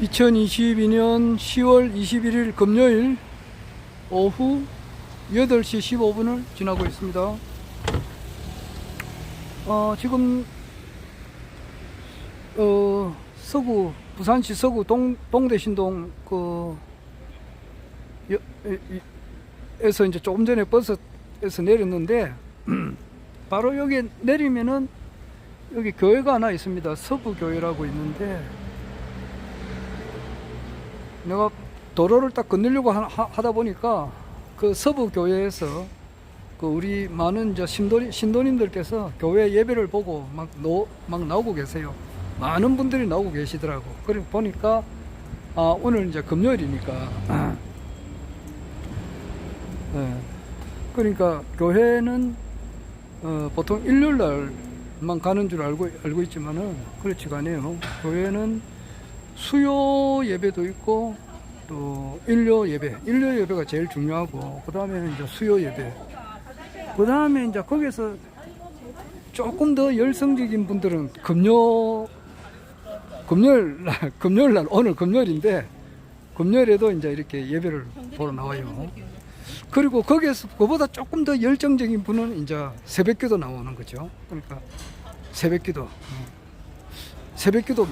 2022년 10월 21일 금요일 오후 8시 15분을 지나고 있습니다. 지금 부산시 서구 동대신동 에서 이제 조금 전에 버스에서 내렸는데 바로 여기 내리면은 여기 교회가 하나 있습니다. 서부교회라고 있는데 내가 도로를 딱 건너려고 하다 보니까 그 서부교회에서 그 우리 많은 이제 신도님들께서 교회 예배를 보고 막 나오고 계세요. 많은 분들이 나오고 계시더라고. 그래 보니까 오늘 이제 금요일이니까 네. 그러니까 교회는 보통 일요일 날만 가는 줄 알고 있지만은 그렇지가 않아요. 교회는 수요 예배도 있고 또 일요 예배가 제일 중요하고 그 다음에 이제 수요 예배, 그 다음에 이제 거기서 조금 더 열성적인 분들은 금요일 날 오늘 금요일인데 금요일에도 이제 이렇게 예배를 보러 나와요. 그리고 거기에서 그보다 조금 더 열정적인 분은 이제 새벽기도 나오는 거죠. 그러니까 새벽기도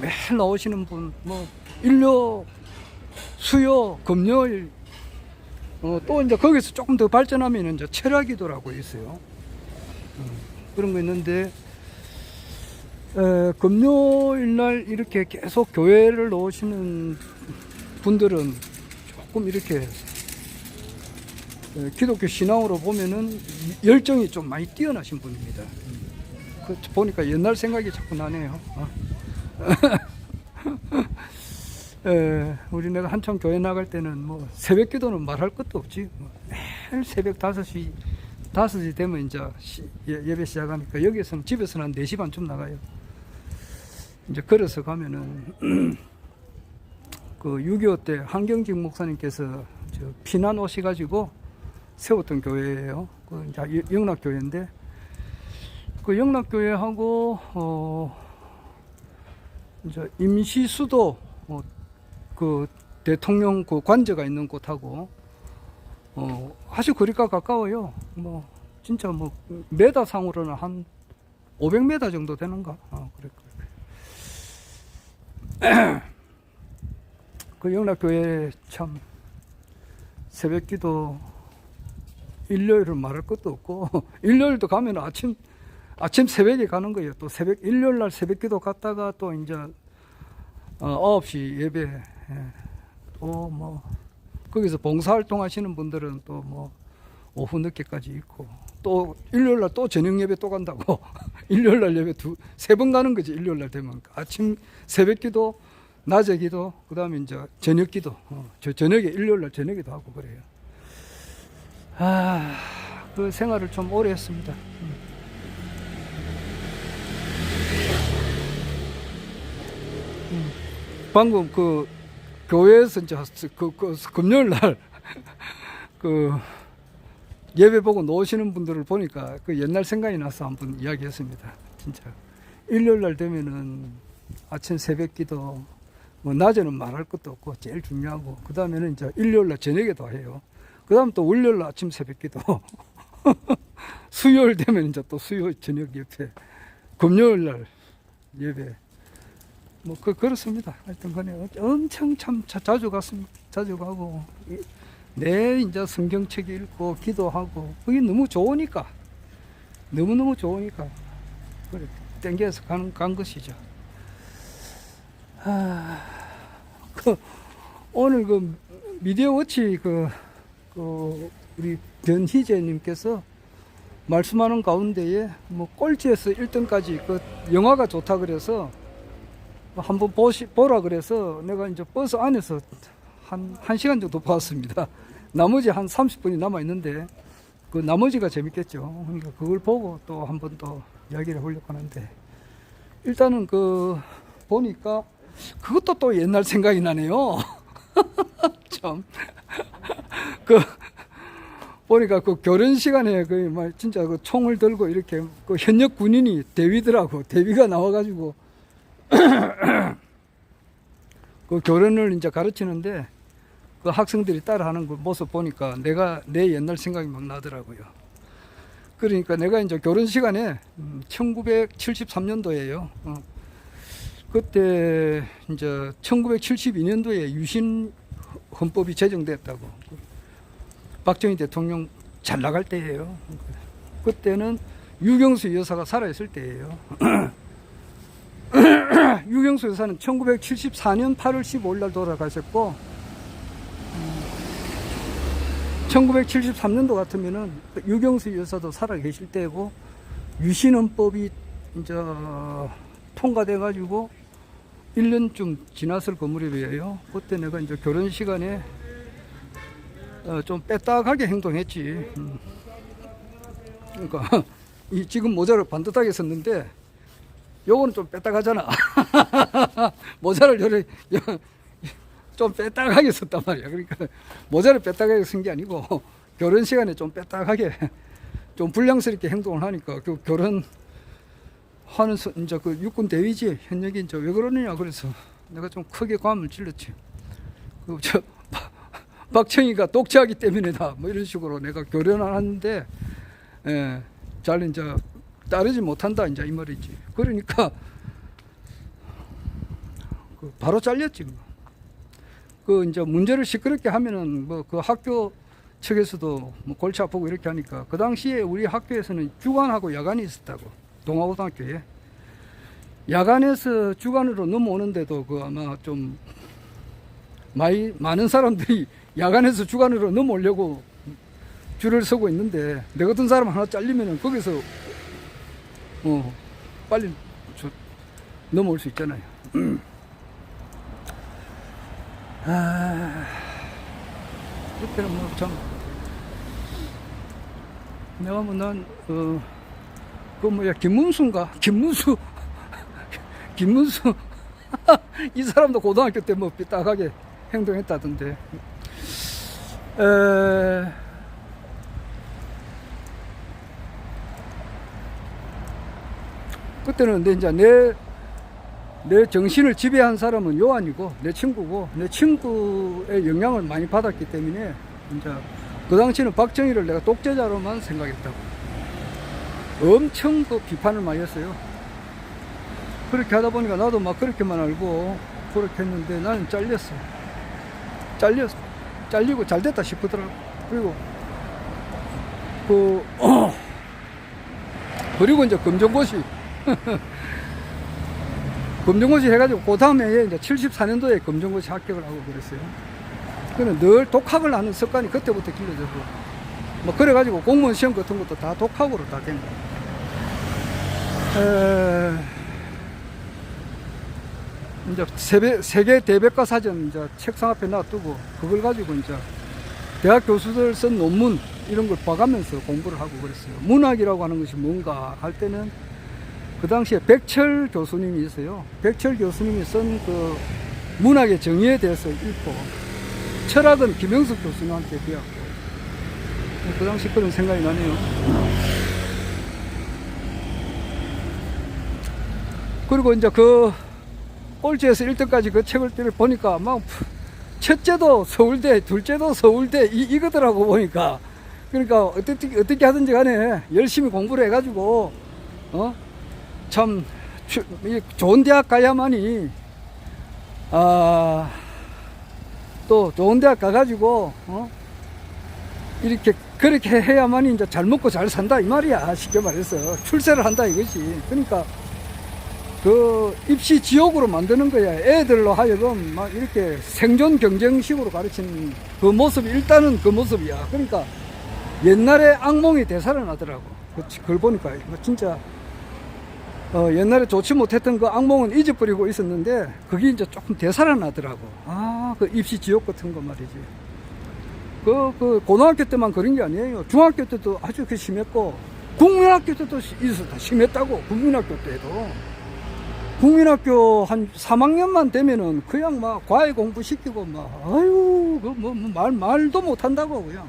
매일 나오시는 분, 뭐 일요, 수요, 금요일, 또 이제 거기서 조금 더 발전하면 이제 철야기도라고 있어요. 그런 거 있는데 금요일 날 이렇게 계속 교회를 나오시는 분들은 조금 이렇게 기독교 신앙으로 보면은 열정이 좀 많이 뛰어나신 분입니다. 그 보니까 옛날 생각이 자꾸 나네요. 우리 내가 한참 교회 나갈 때는 뭐 새벽 기도는 말할 것도 없지. 매일 새벽 5시 되면 이제 예배 시작하니까 여기에서는 집에서는 한 4시 반쯤 나가요. 이제 걸어서 가면은 그 6.25 때 한경직 목사님께서 피난 오셔가지고 세웠던 교회예요. 그 이제 영락교회인데 그 영락교회하고 이제 임시수도 그 대통령 그 관저가 있는 곳하고 아주 거리가 가까워요. 뭐 진짜 뭐 메다상으로는 한 500m 정도 되는가. 그 영락교회 참 새벽기도 일요일은 말할 것도 없고 일요일도 가면 아침 새벽에 가는 거예요. 또 일요일 날 새벽기도 갔다가 또 이제 9시 예배, 또 뭐 거기서 봉사활동 하시는 분들은 또 뭐 오후 늦게까지 있고 또 일요일 날 또 저녁 예배 또 간다고 일요일 날 예배 3번 가는 거지. 일요일 날 되면 아침 새벽기도, 낮에 기도, 그 다음에 이제 저녁 기도, 저녁에 일요일 날 저녁에도 하고 그래요. 그 생활을 좀 오래 했습니다. 방금 그 교회에서 이제 금요일 날 그 예배 보고 놓으시는 분들을 보니까 그 옛날 생각이 나서 한번 이야기했습니다. 진짜 일요일 날 되면은 아침 새벽 기도, 뭐 낮에는 말할 것도 없고 제일 중요하고 그 다음에는 이제 일요일 날 저녁에도 해요. 그 다음 또 월요일 날 아침 새벽 기도 수요일 되면 이제 또 수요 저녁 예배, 금요일 날 예배, 뭐 그렇습니다. 하여튼 간에 엄청 참 자주 갔습니다. 자주 가고 내 이제 성경책 읽고 기도하고 그게 너무 좋으니까 너무너무 좋으니까 그래 땡겨서 간 것이죠. 오늘 그 미디어 워치 우리 변희재님께서 말씀하는 가운데에 뭐 꼴찌에서 1등까지 그 영화가 좋다 그래서 한번 보라 그래서 내가 이제 버스 안에서 한 1시간 정도 봤습니다. 나머지 한 30분이 남아 있는데 그 나머지가 재밌겠죠. 그러니까 그걸 보고 또 한 번 더 이야기를 하려고 하는데 일단은 그 보니까 그것도 또 옛날 생각이 나네요. 참. 보니까 그 결혼 시간에 진짜 그 총을 들고 이렇게 그 현역 군인이 대위가 나와가지고 그 교련을 이제 가르치는데 그 학생들이 따라하는 그 모습 보니까 내 옛날 생각이 막 나더라고요. 그러니까 내가 이제 교련 시간에 1973년도에요. 그때 이제 1972년도에 유신 헌법이 제정됐다고. 박정희 대통령 잘 나갈 때예요. 그때는 유경수 여사가 살아있을 때예요. 유경수 여사는 1974년 8월 15일 날 돌아가셨고 1973년도 같으면은 유경수 여사도 살아 계실 때고 유신헌법이 이제 통과돼 가지고 1년쯤 지났을 그 무렵이에요. 그때 내가 이제 결혼 시간에 좀 빼딱하게 행동했지. 그러니까 이 지금 모자를 반듯하게 썼는데 요거는 좀 빼딱하잖아. 모자를 좀 빼딱하게 썼단 말이야. 그러니까 모자를 빼딱하게 쓴 게 아니고 결혼 시간에 좀 빼딱하게 좀 불량스럽게 행동을 하니까 그 결혼하는 이제 그 육군 대위지 현역이 이제 왜 그러느냐 그래서 내가 좀 크게 고함을 질렀지. 박정희가 독재하기 때문이다 뭐 이런 식으로 내가 결혼을 하는데 잘 이제 따르지 못한다 이제 이 말이지. 그러니까 바로 잘렸지. 그 이제 문제를 시끄럽게 하면은 뭐 그 학교 측에서도 뭐 골치 아프고 이렇게 하니까 그 당시에 우리 학교에서는 주간하고 야간이 있었다고. 동아고등학교에 야간에서 주간으로 넘어오는데도 그 아마 좀 많은 사람들이 야간에서 주간으로 넘어오려고 줄을 서고 있는데 내 같은 사람 하나 잘리면은 거기서 빨리 넘어올 수 있잖아요. 그때는 뭐 참 내가 뭐 난 그 뭐야 김문수 이 사람도 고등학교 때 뭐 삐딱하게 행동했다던데. 그때는 이제 내 정신을 지배한 사람은 요한이고 내 친구고 내 친구의 영향을 많이 받았기 때문에 이제 그 당시에는 박정희를 내가 독재자로만 생각했다고. 엄청 그 비판을 많이 했어요. 그렇게 하다 보니까 나도 막 그렇게만 알고 그렇게 했는데 나는 잘리고 잘 됐다 싶더라고. 그리고 이제 검정고시 해가지고 그 다음에 이제 74년도에 검정고시 합격을 하고 그랬어요. 그는 늘 독학을 하는 습관이 그때부터 길러져서 뭐 그래가지고 공무원 시험 같은 것도 다 독학으로 다 된 거예요. 이제 세계 대백과 사전 이제 책상 앞에 놔두고 그걸 가지고 이제 대학 교수들 쓴 논문 이런 걸 봐가면서 공부를 하고 그랬어요. 문학이라고 하는 것이 뭔가 할 때는 그 당시에 백철 교수님이 있어요. 백철 교수님이 쓴 그 문학의 정의에 대해서 읽고 철학은 김영석 교수님한테 배웠고 그 당시 그런 생각이 나네요. 그리고 이제 그 꼴찌에서 1등까지 그 책을 보니까 막 첫째도 서울대, 둘째도 서울대 이거더라고 보니까. 그러니까 어떻게 하든지 간에 열심히 공부를 해가지고 참 좋은 대학 가야만이 또 좋은 대학 가가지고 이렇게 그렇게 해야만이 이제 잘 먹고 잘 산다 이 말이야. 쉽게 말해서 출세를 한다 이것이. 그러니까 그 입시 지옥으로 만드는 거야. 애들로 하여금 막 이렇게 생존 경쟁식으로 가르치는 그 모습이 일단은 그 모습이야. 그러니까 옛날에 악몽이 되살아나더라고. 그걸 보니까 진짜 옛날에 좋지 못했던 그 악몽은 잊어버리고 있었는데 그게 이제 조금 되살아나더라고. 그 입시 지옥 같은 거 말이지. 그 고등학교 때만 그런 게 아니에요. 중학교 때도 아주 그 심했고 국민학교 때도 있었다. 심했다고. 국민학교 한 3학년만 되면은 그냥 막 과외 공부 시키고 막 아유 말도 못 한다고 그냥.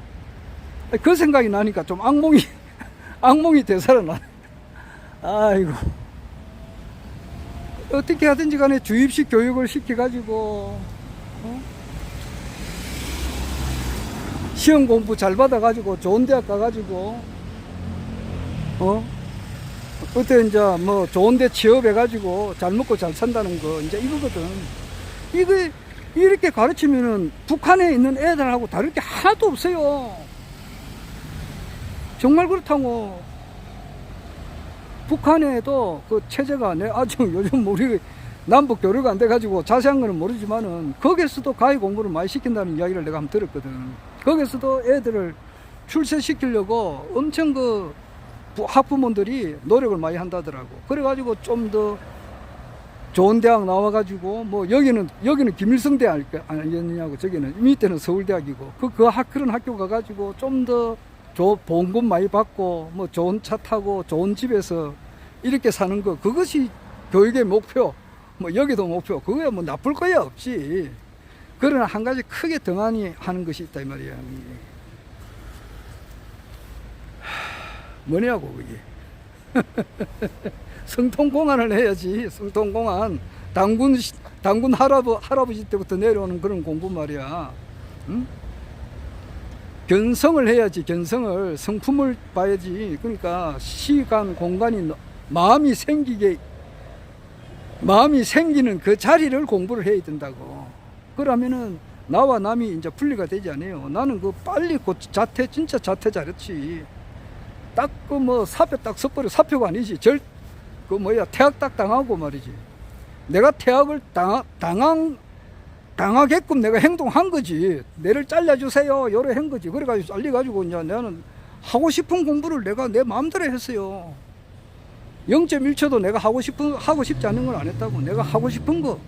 그 생각이 나니까 좀 악몽이 되살아나. 아이고. 어떻게 하든지 간에 주입식 교육을 시켜가지고 어? 시험 공부 잘 받아가지고 좋은 대학 가가지고 그때 이제 뭐 좋은 데 취업해가지고 잘 먹고 잘 산다는 거 이제 이거거든. 이거 이렇게 가르치면은 북한에 있는 애들하고 다를 게 하나도 없어요. 정말 그렇다고. 북한에도 그 체제가 아직 요즘 우리 남북 교류가 안 돼가지고 자세한 거는 모르지만은 거기서도 가히 공부를 많이 시킨다는 이야기를 내가 한번 들었거든. 거기서도 애들을 출세시키려고 엄청 그 학부모들이 노력을 많이 한다더라고. 그래가지고 좀 더 좋은 대학 나와가지고 뭐 여기는 김일성 대학 아니겠느냐고, 저기는 밑에는 서울대학이고 그런 학교 가가지고 좀 더 보험금 많이 받고 뭐 좋은 차 타고 좋은 집에서 이렇게 사는 거, 그것이 교육의 목표. 뭐 여기도 목표. 그거야 뭐 나쁠 거야 없지. 그러나 한 가지 크게 등한히 하는 것이 있다 이 말이야. 뭐냐고 그게. 성통공안을 해야지. 성통공안. 당군 할아버지 때부터 내려오는 그런 공부 말이야. 응? 견성을 해야지. 견성을, 성품을 봐야지. 그러니까 시간 공간이 마음이 생기는 그 자리를 공부를 해야 된다고. 그러면은 나와 남이 이제 분리가 되지 않아요. 나는 그 빨리 그 자퇴, 진짜 자퇴 잘했지. 딱 그 뭐 사표 딱 섞어버려. 사표가 아니지. 퇴학 딱 당하고 말이지. 내가 퇴학을 당하게끔 내가 행동한 거지. 내를 잘라주세요. 요래 한 거지. 그래가지고 잘려가지고 이제 나는 하고 싶은 공부를 내가 내 마음대로 했어요. 0.1초도 내가 하고 싶지 않은 건 안 했다고. 내가 하고 싶은 거.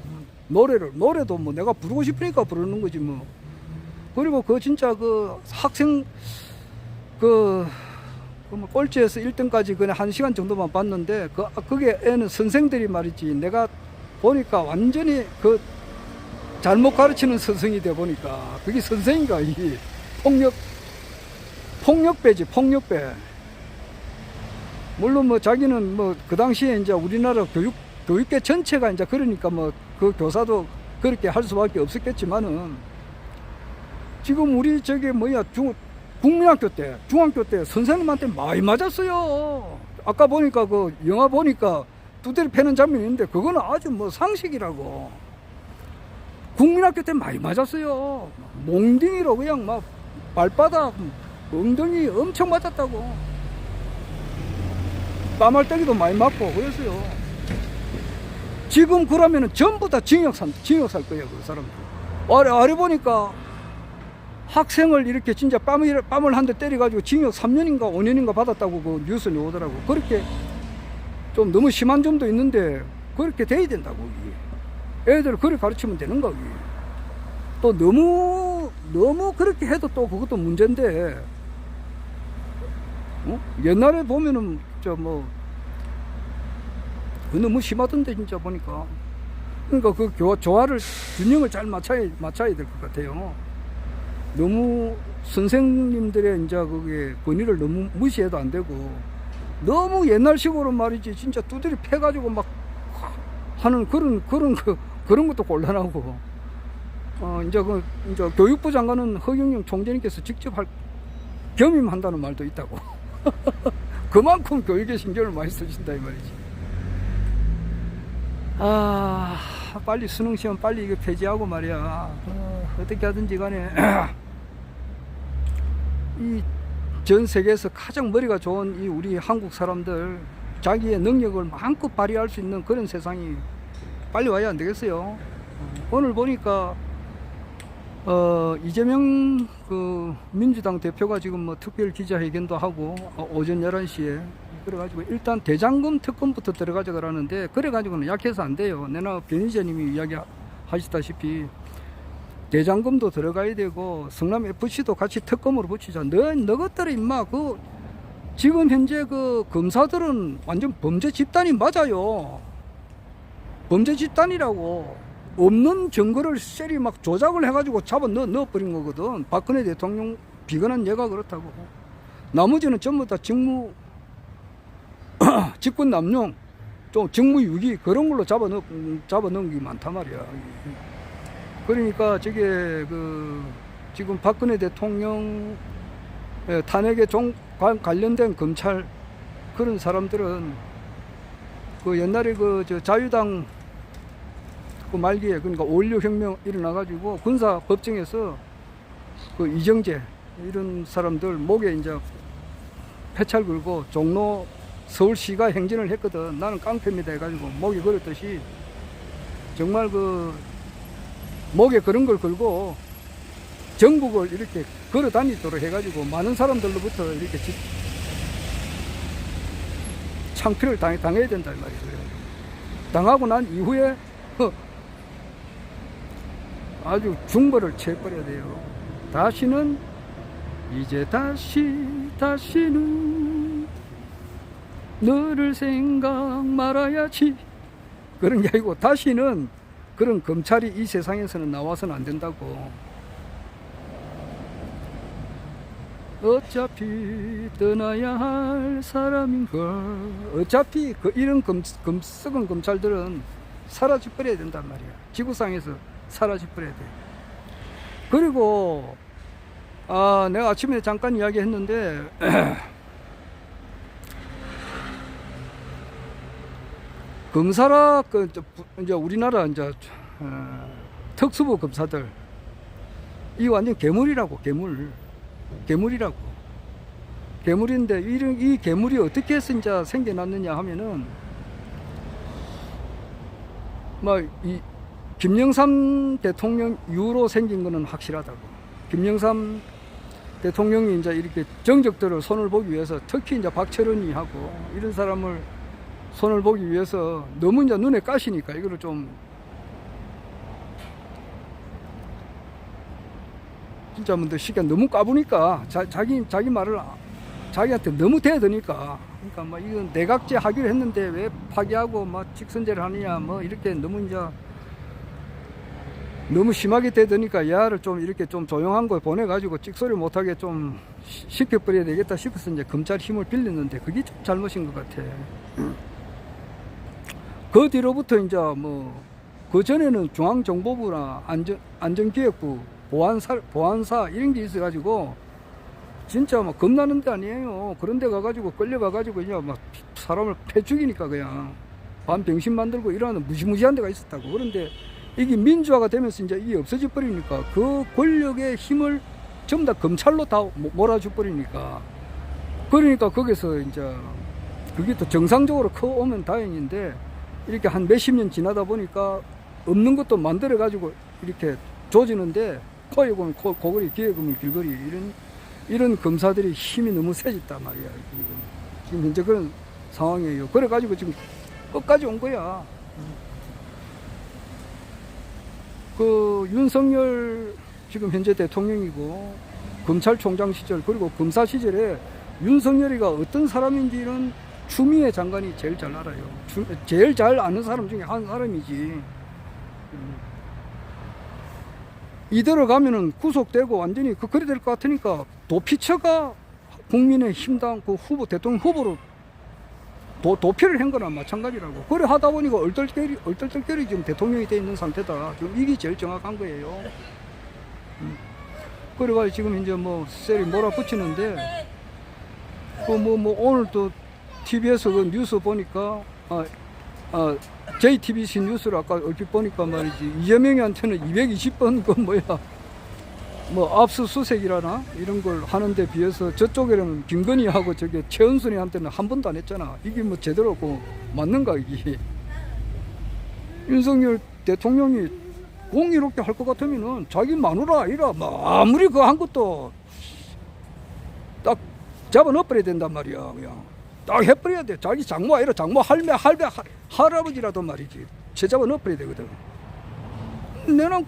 노래도 뭐 내가 부르고 싶으니까 부르는 거지 뭐. 그리고 그 진짜 그 학생 뭐 꼴찌에서 1등까지 그냥 1시간 정도만 봤는데 그게 애는 선생들이 말이지. 내가 보니까 완전히 그 잘못 가르치는 선생이 돼 보니까 그게 선생인가, 이 폭력배지, 폭력배. 물론 뭐 자기는 뭐 그 당시에 이제 우리나라 교육계 전체가 이제 그러니까 뭐 그 교사도 그렇게 할 수밖에 없었겠지만은 지금 우리 저기 국민학교 때, 중학교 때 선생님한테 많이 맞았어요. 아까 보니까 그 영화 보니까 두드려 패는 장면이 있는데 그거는 아주 뭐 상식이라고. 국민학교 때 많이 맞았어요. 몽둥이로 그냥 막 발바닥, 엉덩이 엄청 맞았다고. 까말ጠ기도 많이 맞고 그랬어요. 지금 그러면은 전부 다 징역 살 거예요, 그 사람들. 아래 보니까 학생을 이렇게 진짜 뺨을 한 대 때려가지고 징역 3년인가 5년인가 받았다고 그 뉴스 나오더라고. 그렇게 좀 너무 심한 점도 있는데 그렇게 돼야 된다고. 애들 그렇게 가르치면 되는 거기. 또 너무 그렇게 해도 또 그것도 문제인데. 옛날에 보면은 너무 심하던데 진짜 보니까. 그러니까 그 조화를 균형을 잘 맞춰야 될 것 같아요. 너무 선생님들의 이제 그게 권위를 너무 무시해도 안 되고, 너무 옛날식으로 말이지 진짜 두드려 패가지고 막 하는 그런 것도 곤란하고. 이제 교육부 장관은 허경영 총재님께서 직접 겸임한다는 말도 있다고. 그만큼 교육에 신경을 많이 쓰신다 이 말이지. 빨리 수능시험 빨리 이거 폐지하고 말이야. 어떻게 하든지 간에 이 전 세계에서 가장 머리가 좋은 이 우리 한국 사람들, 자기의 능력을 마음껏 발휘할 수 있는 그런 세상이 빨리 와야 안 되겠어요. 오늘 보니까 이재명 그 민주당 대표가 지금 뭐 특별 기자회견도 하고 오전 11시에 그래가지고 일단 대장금 특검부터 들어가자 그러는데, 그래가지고는 약해서 안 돼요. 내가 변희재님이 이야기하시다시피 대장금도 들어가야 되고 성남 FC도 같이 특검으로 붙이자. 너것들이 임마 지금 현재 그 검사들은 완전 범죄 집단이 맞아요. 범죄 집단이라고. 없는 증거를 셀이 막 조작을 해가지고 잡아 넣어버린 거거든. 박근혜 대통령 비근한 얘가 그렇다고. 나머지는 전부 다 직권 남용, 좀 직무유기 그런 걸로 잡아 넣은 게 많단 말이야. 그러니까 저게 지금 박근혜 대통령 탄핵에 관련된 검찰 그런 사람들은 옛날에 저 자유당 말기에 그러니까 5.16 혁명 일어나가지고 군사법정에서 이정재 이런 사람들 목에 이제 패찰 걸고 종로 서울시가 행진을 했거든. 나는 깡패입니다 해가지고 목에 걸었듯이 정말 목에 그런 걸 걸고 전국을 이렇게 걸어 다니도록 해가지고 많은 사람들로부터 이렇게 창피를 당해야 된다 이 말이죠. 당하고 난 이후에 아주 중벌을 채버려야 돼요. 다시는 이제 다시는 너를 생각 말아야지 그런 게 아니고 다시는 그런 검찰이 이 세상에서는 나와서는 안 된다고. 어차피 떠나야 할 사람인걸. 어차피 이런 썩은 검찰들은 사라져버려야 된단 말이야. 지구상에서 사라져버려야 돼. 그리고 내가 아침에 잠깐 이야기했는데 검사라 이제 우리나라 이제 특수부 검사들 이 완전 괴물이라고. 괴물인데 이 괴물이 어떻게 해서 이제 생겨났느냐 하면은 이 김영삼 대통령 이후로 생긴 거는 확실하다고. 김영삼 대통령이 이제 이렇게 정적들을 손을 보기 위해서 특히 이제 박철원이 하고 이런 사람을 손을 보기 위해서 너무 이제 눈에 까시니까 이거를 좀 진짜 뭔데 시계 너무 까부니까 자기 말을 자기한테 너무 대드니까 그러니까 이건 내각제 하기로 했는데 왜 파기하고 직선제를 하느냐 이렇게 너무 이제 너무 심하게 대드니까 야를 좀 이렇게 좀 조용한 거 보내가지고 찍소리 못하게 좀 시켜버려야 되겠다 싶어서 이제 검찰 힘을 빌렸는데 그게 좀 잘못인 것 같아. 그 뒤로부터 이제 그 전에는 중앙정보부나 안전기획부, 보안사 이런 게 있어가지고 진짜 겁나는 데 아니에요. 그런 데 가가지고 끌려가가지고 그냥 사람을 패 죽이니까 그냥 반병신 만들고 이러는 무시무시한 데가 있었다고. 그런데 이게 민주화가 되면서 이제 이게 없어져 버리니까 그 권력의 힘을 전부 다 검찰로 다 몰아줘 버리니까 그러니까 거기서 이제 그게 또 정상적으로 커오면 다행인데 이렇게 한 몇십 년 지나다 보니까 없는 것도 만들어 가지고 이렇게 조지는데 코에 보면 고거리 귀에 보면 길거리 이런 검사들이 힘이 너무 세졌단 말이야. 지금 현재 그런 상황이에요. 그래 가지고 지금 끝까지 온 거야. 윤석열 지금 현재 대통령이고 검찰총장 시절 그리고 검사 시절에 윤석열이가 어떤 사람인지는 추미애 장관이 제일 잘 알아요. 제일 잘 아는 사람 중에 한 사람이지. 이대로 가면은 구속되고 완전히 그래 될 것 같으니까 도피처가 국민의힘당 대통령 후보로 도피를 한 거나 마찬가지라고. 그래 하다 보니까 얼떨결이 지금 대통령이 돼 있는 상태다. 지금 이게 제일 정확한 거예요. 그래가지고 지금 이제 셀이 몰아붙이는데 오늘 또 TV에서 그 뉴스 보니까 JTBC 뉴스를 아까 얼핏 보니까 말이지 이재명이한테는 220번 압수수색이라나 이런 걸 하는데 비해서 저쪽에는 김건희하고 최은순이한테는 한 번도 안 했잖아. 이게 제대로 맞는가 이게. 윤석열 대통령이 공의롭게 할 것 같으면은 자기 마누라 이라 아무리 그거 한 것도 딱 잡아 넣어버려야 된단 말이야. 그냥 딱 해버려야 돼. 자기 장모 아니라 장모 할매 할아버지라도 말이지 채 잡아 넣어버려야 되거든. 내는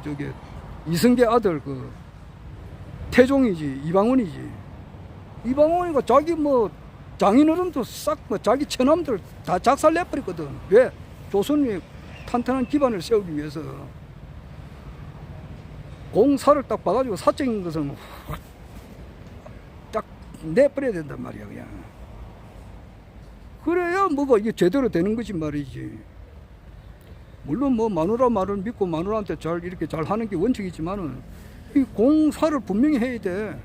저게 이승계 아들 태종이지 이방원이지. 이방원이가 자기 장인어른도 싹 자기 처남들 다 작살 내버렸거든. 왜? 조선의 탄탄한 기반을 세우기 위해서. 공사를 딱 봐가지고 사적인 것은 딱 내버려야 된단 말이야 그냥. 그래야 이게 제대로 되는 거지 말이지. 물론 뭐 마누라 말을 믿고 마누라한테 잘 이렇게 잘 하는 게 원칙이지만은 이 공사를 분명히 해야 돼.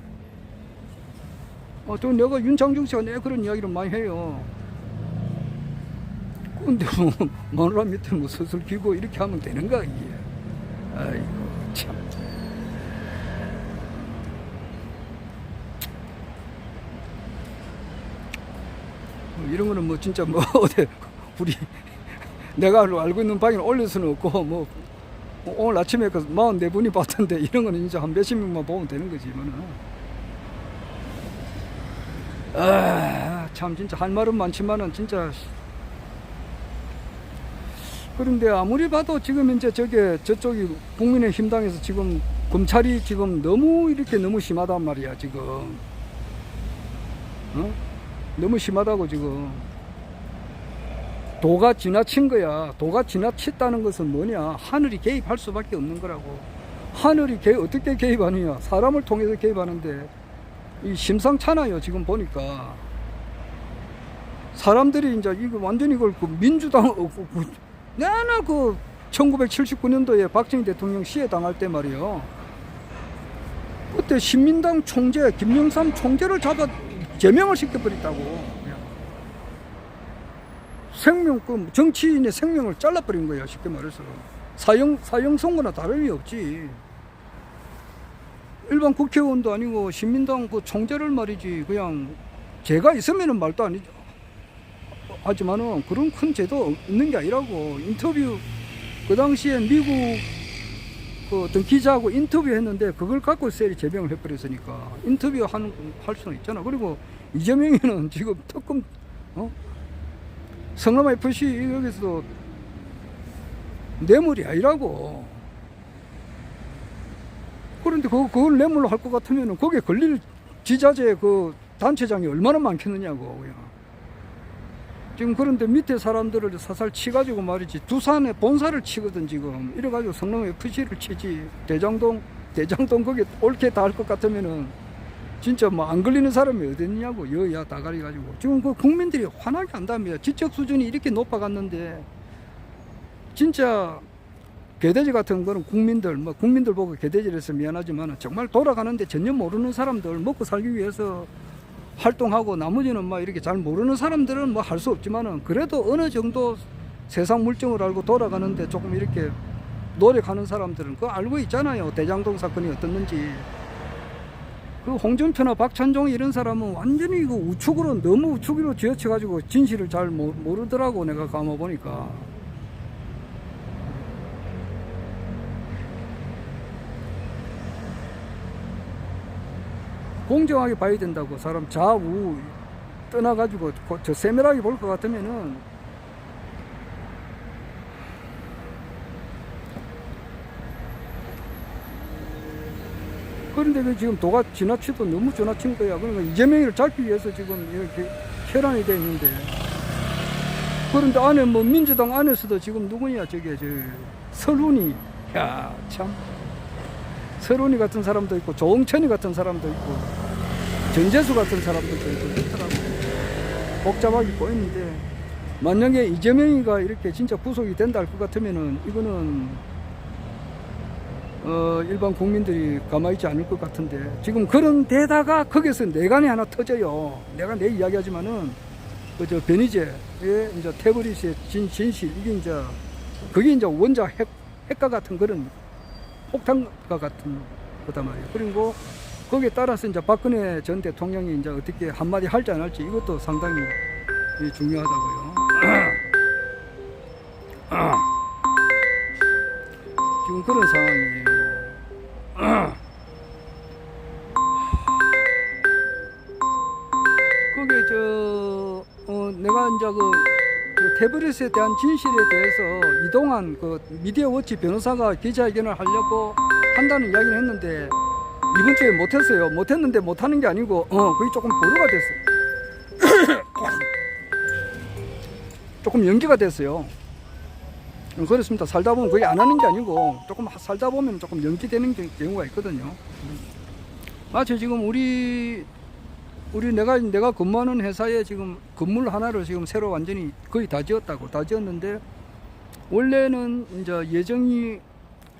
또 내가 윤창중 씨가 내 그런 이야기를 많이 해요. 근데 뭐 마누라 밑에 뭐 수술 기고 이렇게 하면 되는가 이게. 아이고 참. 이런 거는 뭐 진짜 뭐 어디 우리 내가 알고 있는 방에 올릴 수는 없고 뭐 오늘 아침에 그 44분이 봤던데 이런 거는 진짜 한 몇십 명만 보면 되는 거지만은 참 진짜 할 말은 많지만은 진짜 그런데 아무리 봐도 지금 이제 저쪽이 국민의힘당에서 지금 검찰이 지금 너무 이렇게 너무 심하단 말이야 지금. 너무 심하다고 지금. 도가 지나친 거야. 도가 지나쳤다는 것은 뭐냐? 하늘이 개입할 수밖에 없는 거라고. 하늘이 어떻게 개입하느냐? 사람을 통해서 개입하는데 이 심상찮아요. 지금 보니까 사람들이 이제 이거 완전히 이걸 그 민주당 내나 그 1979년도에 박정희 대통령 시해 당할 때 말이요. 그때 신민당 총재 김영삼 총재를 잡아 제명을 시켜버렸다고. 생명, 그 정치인의 생명을 잘라버린 거야, 쉽게 말해서. 사형 선고나 다름이 없지. 일반 국회의원도 아니고 신민당 그 총재를 말이지, 그냥 죄가 있으면은 말도 아니죠. 하지만은 그런 큰 죄도 있는 게 아니라고. 인터뷰, 그 당시에 미국 그 어떤 기자하고 인터뷰했는데 그걸 갖고 셀이 제명을 해버렸으니까 인터뷰 할 수는 있잖아. 그리고 이재명이는 지금 특검, 성남 FC 여기서 뇌물이 아니라고. 그런데 그걸 뇌물로 할 것 같으면 거기에 걸릴 지자체 그 단체장이 얼마나 많겠느냐고. 그냥. 지금 그런데 밑에 사람들을 사살 치가지고 말이지 두산에 본사를 치거든 지금. 이래가지고 성남 FC를 치지. 대장동 거기에 옳게 다 할 것 같으면은 진짜 뭐 안 걸리는 사람이 어디 있냐고. 여야 다 가리가지고. 지금 그 국민들이 화나게 한답니다. 지적 수준이 이렇게 높아갔는데 진짜 개돼지 같은 거는 국민들 보고 개돼지라서 미안하지만 정말 돌아가는데 전혀 모르는 사람들 먹고 살기 위해서 활동하고 나머지는 막 이렇게 잘 모르는 사람들은 뭐 할 수 없지만은 그래도 어느 정도 세상 물정을 알고 돌아가는데 조금 이렇게 노력하는 사람들은 그거 알고 있잖아요. 대장동 사건이 어떻는지. 그 홍준표나 박찬종 이런 사람은 완전히 이거 너무 우측으로 지어쳐가지고 진실을 잘 모르더라고. 내가 감아보니까. 공정하게 봐야 된다고. 사람 좌우 떠나가지고 저 세밀하게 볼 것 같으면은 그런데 왜 지금 도가 지나치도 너무 지나친 거야. 그러니까 이재명이를 잡기 위해서 지금 이렇게 혈안이 돼 있는데. 그런데 안에 뭐 민주당 안에서도 지금 누구냐 설훈이. 야, 참. 설훈이 같은 사람도 있고 조응천이 같은 사람도 있고 전재수 같은 사람도 있더라고. 복잡하게 보이는데 만약에 이재명이가 이렇게 진짜 구속이 된다 할 것 같으면은 이거는 일반 국민들이 가만히 있지 않을 것 같은데 지금 그런 데다가 거기서 내관이 하나 터져요. 내가 내 이야기하지만은 그저 변희재의 이제 태블릿의 진실 이게 그게 이제 원자 핵과 같은 그런 폭탄과 같은 거단 말이에요. 그리고 거기에 따라서 이제 박근혜 전 대통령이 이제 어떻게 한마디 할지 안 할지 이것도 상당히 중요하다고요. 지금 그런 상황이에요. 거기에 내가 이제 그 태블릿에 대한 진실에 대해서 이동환 그 미디어워치 변호사가 기자회견을 하려고 한다는 이야기를 했는데 이번 주에 못했어요. 못했는데 못하는 게 아니고 그게 조금 보류가 됐어요. 조금 연기가 됐어요. 그렇습니다. 살다 보면 거의 안 하는 게 아니고 조금 살다 보면 조금 연기되는 경우가 있거든요. 마치 지금 내가 근무하는 회사에 지금 건물 하나를 지금 새로 완전히 거의 다 지었다고. 다 지었는데 원래는 이제 예정이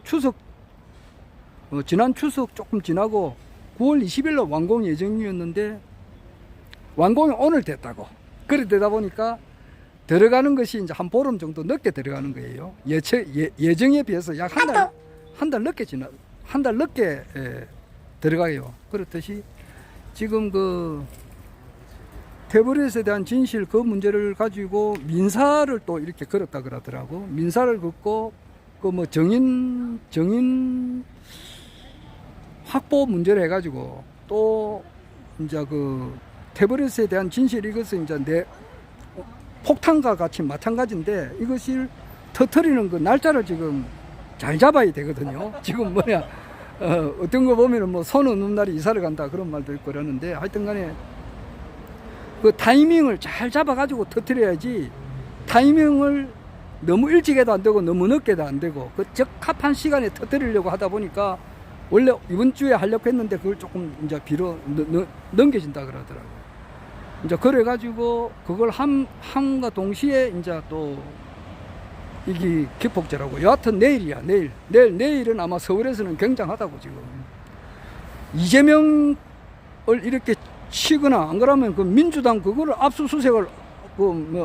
추석, 지난 추석 조금 지나고 9월 20일로 완공 예정이었는데 완공이 오늘 됐다고. 그래 되다 보니까 들어가는 것이 이제 한 보름 정도 늦게 들어가는 거예요. 예정에 비해서 약 한 달 늦게 한 달 늦게 들어가요. 그렇듯이 지금 그 태블릿에 대한 진실 그 문제를 가지고 민사를 또 이렇게 걸었다 그러더라고. 민사를 걷고 그 뭐 정인 확보 문제를 해가지고 또 이제 그 태블릿에 대한 진실 이것은 이제 내 폭탄과 같이 마찬가지인데 이것을 터뜨리는 그 날짜를 지금 잘 잡아야 되거든요. 지금 뭐냐 어떤 거 보면은 뭐 손 없는 날이 이사를 간다 그런 말도 있고 그러는데 하여튼간에 그 타이밍을 잘 잡아가지고 터뜨려야지. 타이밍을 너무 일찍 해도 안 되고 너무 늦게 해도 안 되고 그 적합한 시간에 터뜨리려고 하다 보니까 원래 이번 주에 하려고 했는데 그걸 조금 이제 비로 넘겨진다 그러더라고요. 이제 그래가지고 그걸 함과 동시에 이제 또 이게 기폭제라고. 여하튼 내일이야. 내일은 아마 서울에서는 굉장하다고 지금. 이재명을 이렇게 치거나 안 그러면 그 민주당 그거를 압수수색을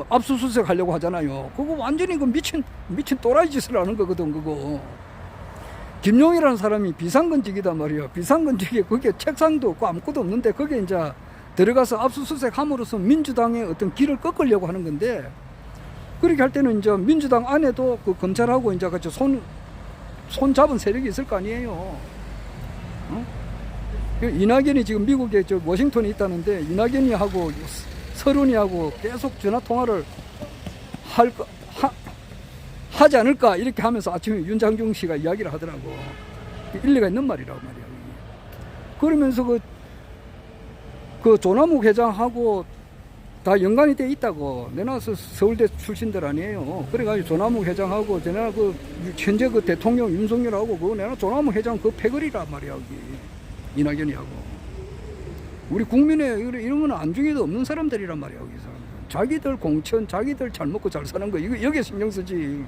압수수색 하려고 하잖아요. 그거 완전히 그 미친 또라이 짓을 하는 거거든 그거. 김용이라는 사람이 비상근직이단 말이야. 비상근직에 그게 책상도 없고 아무것도 없는데 거기에 이제 들어가서 압수수색 함으로써 민주당의 어떤 길을 꺾으려고 하는 건데 그렇게 할 때는 이제 민주당 안에도 그 검찰하고 이제 같이 손 잡은 세력이 있을 거 아니에요. 어? 이낙연이 지금 미국에 저 워싱턴에 있다는데 이낙연이 하고 서른이 하고 계속 전화 통화를 하지 않을까 이렇게 하면서 아침에 윤장중 씨가 이야기를 하더라고. 일리가 있는 말이라고 말이야. 그러면서 그 조남욱 회장하고 다 연관이 돼 있다고. 내가 서울대 출신들 아니에요. 그래가지고 조남욱 회장하고 내가 그 현재 그 대통령 윤석열하고 그 내가 조남욱 회장 그 패거리란 말이야. 이낙연이하고 우리 국민의 이런 건 안중에도 없는 사람들이란 말이야. 여기서 자기들 공천 자기들 잘 먹고 잘 사는 거 이거 여기에 신경 쓰지.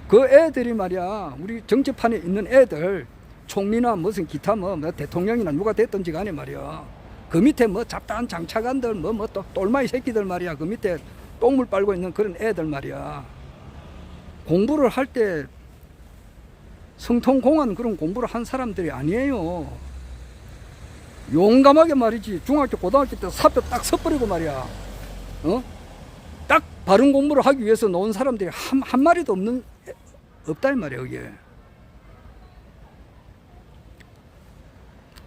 그 애들이 말이야 우리 정치판에 있는 애들 총리나 무슨 기타 뭐 대통령이나 누가 됐든지 간에 말이야 그 밑에 뭐 잡다한 장차관들 뭐 또 똘마이 새끼들 말이야 그 밑에 똥물 빨고 있는 그런 애들 말이야 공부를 할 때 성통공한 그런 공부를 한 사람들이 아니에요. 용감하게 말이지 중학교 고등학교 때 사표 딱 섞어버리고 말이야 딱 바른 공부를 하기 위해서 놓은 사람들이 한 마리도 없다 이 말이야. 여기에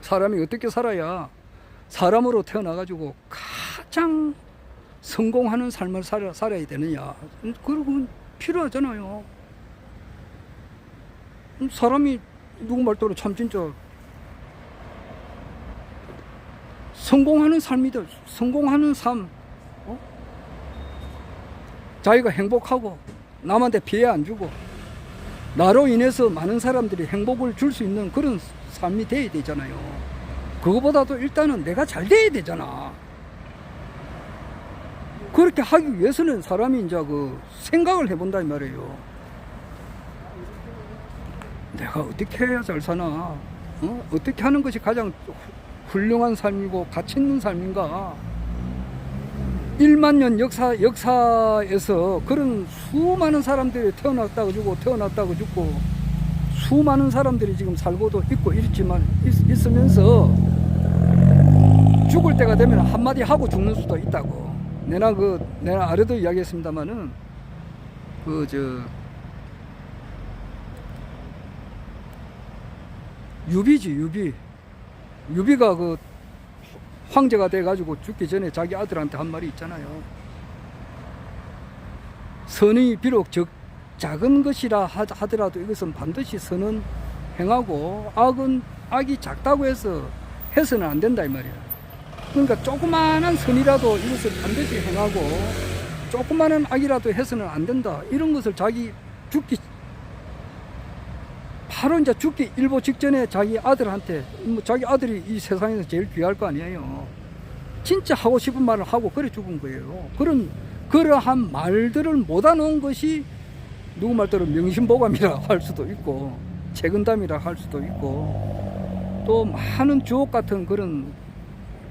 사람이 어떻게 살아야 사람으로 태어나가지고 가장 성공하는 삶을 살아야 되느냐 그런 필요하잖아요. 사람이 누구 말대로 참 진짜 성공하는 삶이다. 성공하는 삶 자기가 행복하고 남한테 피해 안 주고 나로 인해서 많은 사람들이 행복을 줄 수 있는 그런 삶이 돼야 되잖아요. 그거보다도 일단은 내가 잘 돼야 되잖아. 그렇게 하기 위해서는 사람이 이제 그 생각을 해본다 이 말이에요. 내가 어떻게 해야 잘 사나? 어떻게 하는 것이 가장 훌륭한 삶이고 가치 있는 삶인가? 1만 년 역사에서 그런 수많은 사람들이 태어났다고 죽고 수많은 사람들이 지금 살고도 있고 있으면서 죽을 때가 되면 한마디 하고 죽는 수도 있다고. 내가 아래도 이야기했습니다만은 유비가 그 황제가 돼가지고 죽기 전에 자기 아들한테 한 말이 있잖아요. 선이 비록 작은 것이라 하더라도 이것은 반드시 선은 행하고 악이 작다고 해서 해서는 안 된다 이 말이야. 그러니까 조그마한 선이라도 이것을 반드시 행하고 조그마한 악이라도 해서는 안 된다. 이런 것을 바로 이제 죽기 일보 직전에 자기 아들한테 자기 아들이 이 세상에서 제일 귀할 거 아니에요. 진짜 하고 싶은 말을 하고 그래 죽은 거예요. 그러한 말들을 못해놓은 것이 누구 말대로 명심보감이라 할 수도 있고 채근담이라 할 수도 있고 또 많은 주옥 같은 그런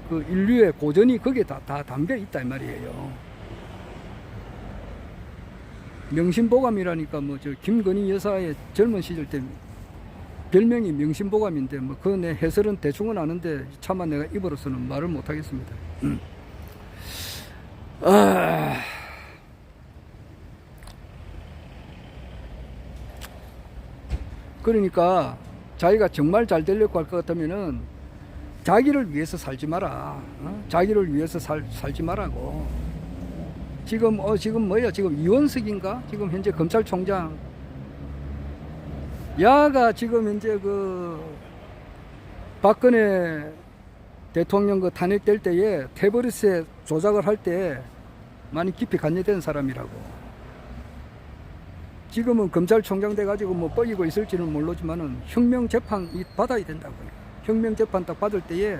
그 인류의 고전이 거기에 다 담겨 있다 이 말이에요. 명심보감이라니까 뭐 저 김건희 여사의 젊은 시절 때 별명이 명심보감인데 뭐 그 내 해설은 대충은 아는데 차마 내가 입으로서는 말을 못 하겠습니다. 그러니까 자기가 정말 잘 되려고 할 것 같으면은 자기를 위해서 살지 마라. 자기를 위해서 살지 말라고. 지금 뭐야? 지금 이원석인가? 지금 현재 검찰총장. 야가 지금 현재 그 박근혜 대통령 그 탄핵될 때에 테버리스에 조작을 할 때 많이 깊이 관여된 사람이라고. 지금은 검찰총장 돼가지고 뭐 뻐기고 있을지는 모르지만은 혁명재판 받아야 된다고요. 혁명재판 딱 받을 때에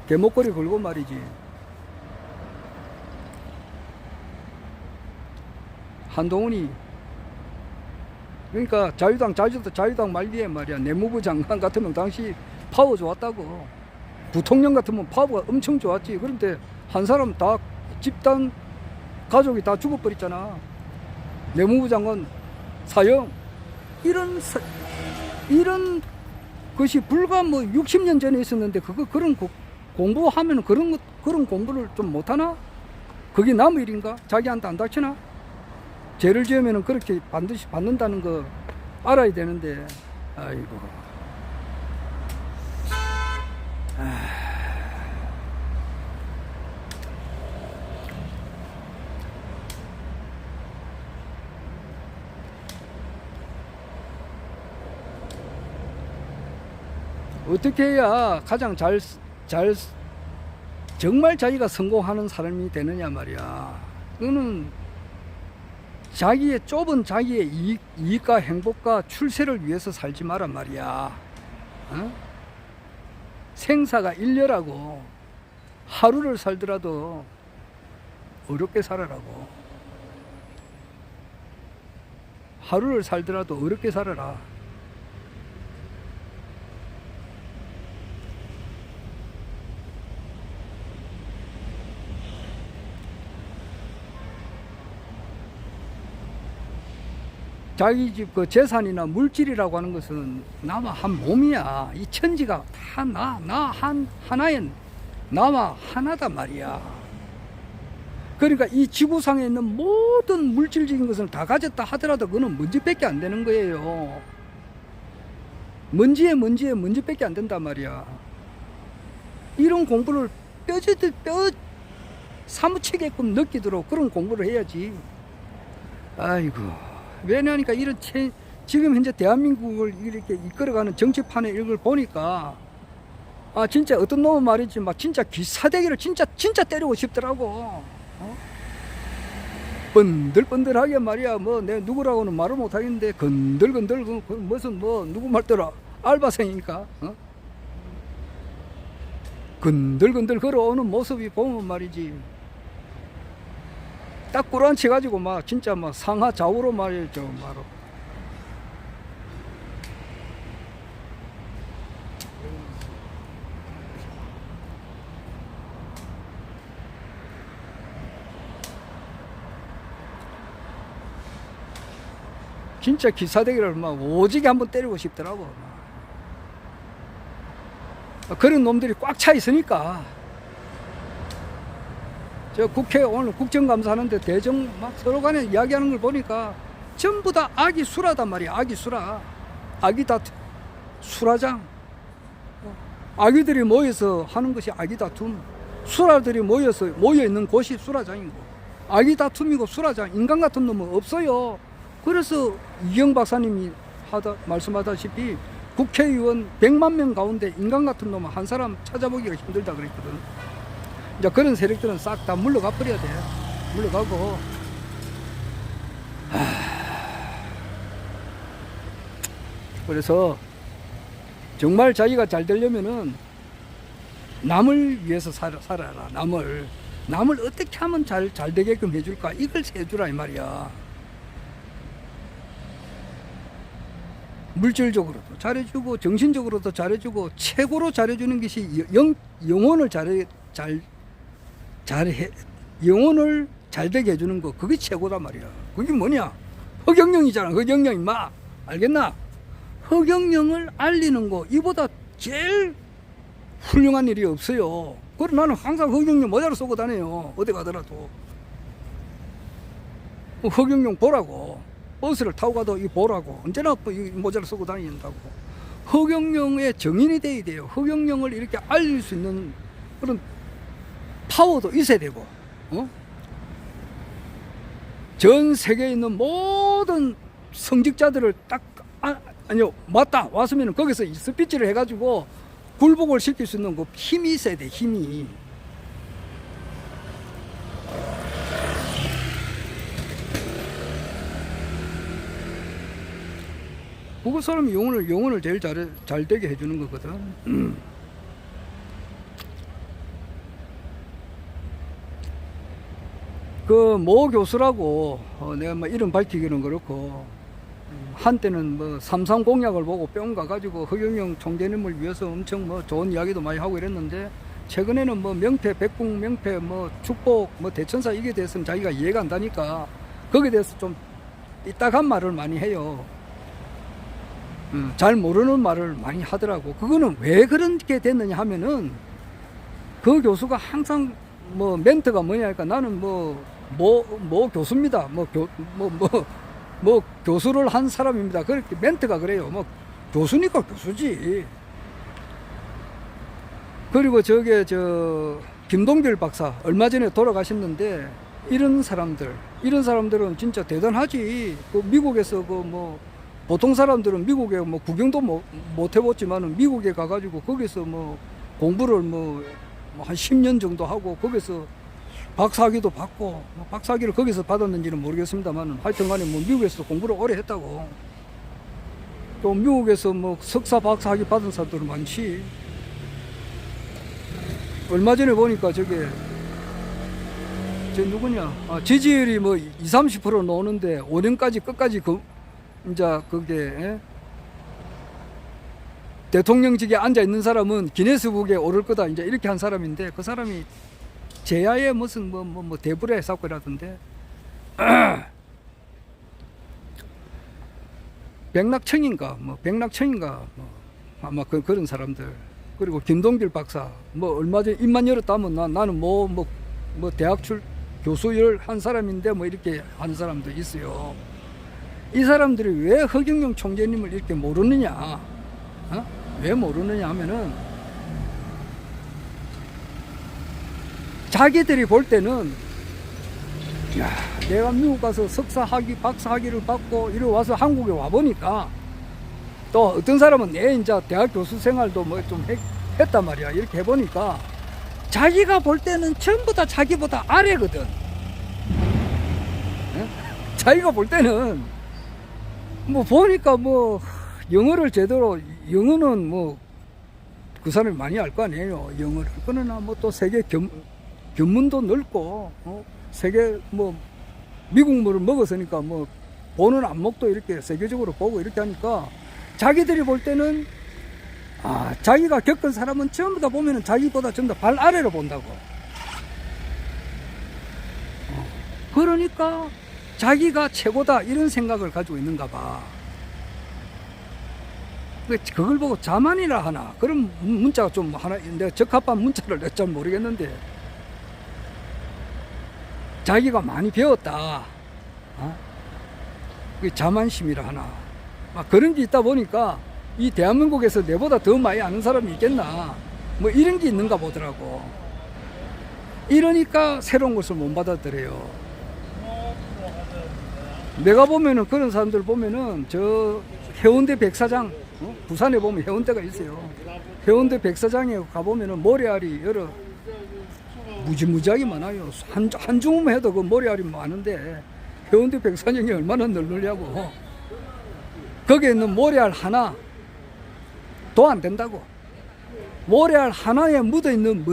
개목걸이 걸고 말이지. 한동훈이 그러니까 자유당 말기에 말이야 내무부 장관 같으면 당시 파워 좋았다고. 부통령 같으면 파워가 엄청 좋았지. 그런데 한 사람 다 집단 가족이 다 죽어버렸잖아. 내무부 장관 사형 이런 것이 불과 뭐 60년 전에 있었는데 그런 공부하면 그런 공부를 좀 못하나? 그게 남의 일인가? 자기한테 안 닥치나? 죄를 지으면 그렇게 반드시 받는다는 거 알아야 되는데, 아이고. 어떻게 해야 가장 정말 자기가 성공하는 사람이 되느냐 말이야. 그거는 좁은 자기의 이익과 행복과 출세를 위해서 살지 마란 말이야. 어? 생사가 일려라고. 하루를 살더라도 어렵게 살아라고. 하루를 살더라도 어렵게 살아라. 자기 집 그 재산이나 물질이라고 하는 것은 나와 한 몸이야. 이 천지가 다 하나의 나와 하나단 말이야. 그러니까 이 지구상에 있는 모든 물질적인 것을 다 가졌다 하더라도 그거는 먼지밖에 안 되는 거예요. 먼지에 먼지밖에 안 된단 말이야. 이런 공부를 뼈 사무치게끔 느끼도록 그런 공부를 해야지. 아이고. 왜냐하니까 이런 지금 현재 대한민국을 이렇게 이끌어가는 정치판에 이걸 보니까 진짜 어떤 놈은 말이지 막 진짜 귀사대기를 진짜 때리고 싶더라고. 번들번들하게 말이야. 뭐 내 누구라고는 말을 못 하겠는데 건들건들 무슨 뭐 누구 말대로 알바생이니까 건들건들 걸어오는 모습이 보면 말이지. 딱 꾸란치 가지고 막 진짜 막 상하 좌우로 말이죠. 바로 진짜 기사대기를 막 오지게 한번 때리고 싶더라고. 그런 놈들이 꽉 차 있으니까. 저 국회 오늘 국정감사 하는데 대정 막 서로 간에 이야기하는 걸 보니까 전부 다 악이 수라단 말이야. 악이 수라. 악이 다툼. 수라장. 악이들이 모여서 하는 것이 악이 다툼. 수라들이 모여 있는 곳이 수라장이고. 악이 다툼이고 수라장. 인간 같은 놈은 없어요. 그래서 이경 박사님이 말씀하다시피 국회의원 100만 명 가운데 인간 같은 놈은 한 사람 찾아보기가 힘들다 그랬거든. 이제 그런 세력들은 싹 다 물러가 버려야 돼. 물러가고. 그래서 정말 자기가 잘 되려면은 남을 위해서 살아라. 남을 어떻게 하면 잘 되게끔 해줄까? 이걸 해주라 이 말이야. 물질적으로도 잘해주고 정신적으로도 잘해주고 최고로 잘해주는 것이 영혼을 잘해 영혼을 잘되게 해주는 거, 그게 최고단 말이야. 그게 뭐냐? 허경영이잖아. 허경영 임마, 알겠나? 허경영을 알리는 거 이보다 제일 훌륭한 일이 없어요. 그래 나는 항상 허경영 모자를 쓰고 다녀요. 어디 가더라도 허경영 보라고. 버스를 타고 가도 이 보라고. 언제나 이 모자를 쓰고 다닌다고. 허경영의 정인이 돼야 돼요. 허경영을 이렇게 알릴 수 있는 그런 파워도 있어야 되고, 전 세계에 있는 모든 성직자들을 딱 아니요 맞다 왔으면 거기서 스피치를 해가지고 굴복을 시킬 수 있는 그 힘이 있어야 돼. 힘이. 그거 사람이 영혼을 제일 잘 되게 해주는 거거든. 그 모 교수라고 내가 뭐 이름 밝히기는 그렇고 한때는 뭐 삼삼 공약을 보고 뿅 가가지고 허경영 총재님을 위해서 엄청 뭐 좋은 이야기도 많이 하고 이랬는데 최근에는 뭐 명패, 백궁 명패, 뭐 축복, 뭐 대천사 이게 대해서는 자기가 이해가 안 가니까 거기에 대해서 좀 삐딱한 말을 많이 해요. 잘 모르는 말을 많이 하더라고. 그거는 왜 그렇게 됐느냐 하면은 그 교수가 항상 뭐 멘트가 뭐냐 하니까 나는 뭐 교수입니다. 뭐 교수를 한 사람입니다. 그렇게 멘트가 그래요. 뭐 교수니까 교수지. 그리고 김동길 박사 얼마 전에 돌아가셨는데 이런 사람들은 진짜 대단하지. 그 미국에서 보통 사람들은 미국에 뭐 구경도 못 해봤지만은 미국에 가가지고 거기서 뭐 공부를 한 10년 정도 하고 거기서 박사학위도 받고 박사학위를 거기서 받았는지는 모르겠습니다만 하여튼 간에 뭐 미국에서 공부를 오래 했다고. 또 미국에서 뭐 석사 박사학위 받은 사람들은 많지. 얼마 전에 보니까 저 누구냐, 지지율이 뭐 20-30% 나오는데 5년까지 끝까지 이제 그게 대통령직에 앉아 있는 사람은 기네스북에 오를 거다 이제 이렇게 한 사람인데 그 사람이 제야의 무슨 대불의 사건이라던데 백낙청인가 아마 그런 사람들. 그리고 김동길 박사 얼마 전에 입만 열었다면 나는 대학 교수를 한 사람인데 이렇게 하는 사람도 있어요. 이 사람들이 왜 허경영 총재님을 이렇게 모르느냐? 왜 모르느냐 하면은 자기들이 볼 때는 야, 내가 미국 가서 석사학위, 박사학위를 받고 이리 와서 한국에 와 보니까 또 어떤 사람은 내 이제 대학 교수 생활도 좀 했단 말이야. 이렇게 해보니까 자기가 볼 때는 전부 다 자기보다 아래거든. 자기가 볼 때는 보니까 영어를 제대로, 영어는 그 사람이 많이 알 거 아니에요. 영어를. 그러나 또 세계 견문도 넓고, 세계 미국물을 먹었으니까 보는 안목도 이렇게 세계적으로 보고 이렇게 하니까 자기들이 볼 때는 자기가 겪은 사람은 전부 다 보면은 자기보다 전부 다 발 아래로 본다고. 그러니까 자기가 최고다 이런 생각을 가지고 있는가 봐. 그걸 보고 자만이라 하나 그런 문자가 좀 하나, 내가 적합한 문자를 내가 잘 모르겠는데 자기가 많이 배웠다, 그 자만심이라 하나 그런 게 있다 보니까 이 대한민국에서 내보다 더 많이 아는 사람이 있겠나 이런 게 있는가 보더라고. 이러니까 새로운 것을 못 받아들여요. 내가 보면은 그런 사람들 보면은 저 해운대 백사장, 부산에 보면 해운대가 있어요. 해운대 백사장에 가보면은 모래알이 여러 무지무지하게 많아요. 한 줌 해도 그 모래알이 많은데 해운대 백사장이 얼마나 넓으냐고. 거기에 있는 모래알 하나 도 안 된다고. 모래알 하나에 묻어있는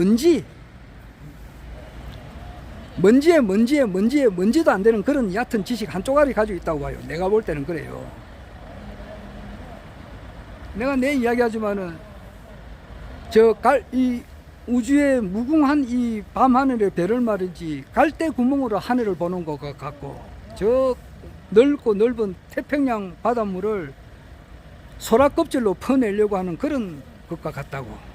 먼지도 안 되는 그런 얕은 지식 한 쪼가리 가지고 있다고 봐요. 내가 볼 때는 그래요. 내가 내 이야기하지만은 이 우주의 무궁한 이 밤하늘의 별을 말이지 갈대 구멍으로 하늘을 보는 것과 같고 저 넓고 넓은 태평양 바닷물을 소라 껍질로 퍼내려고 하는 그런 것과 같다고.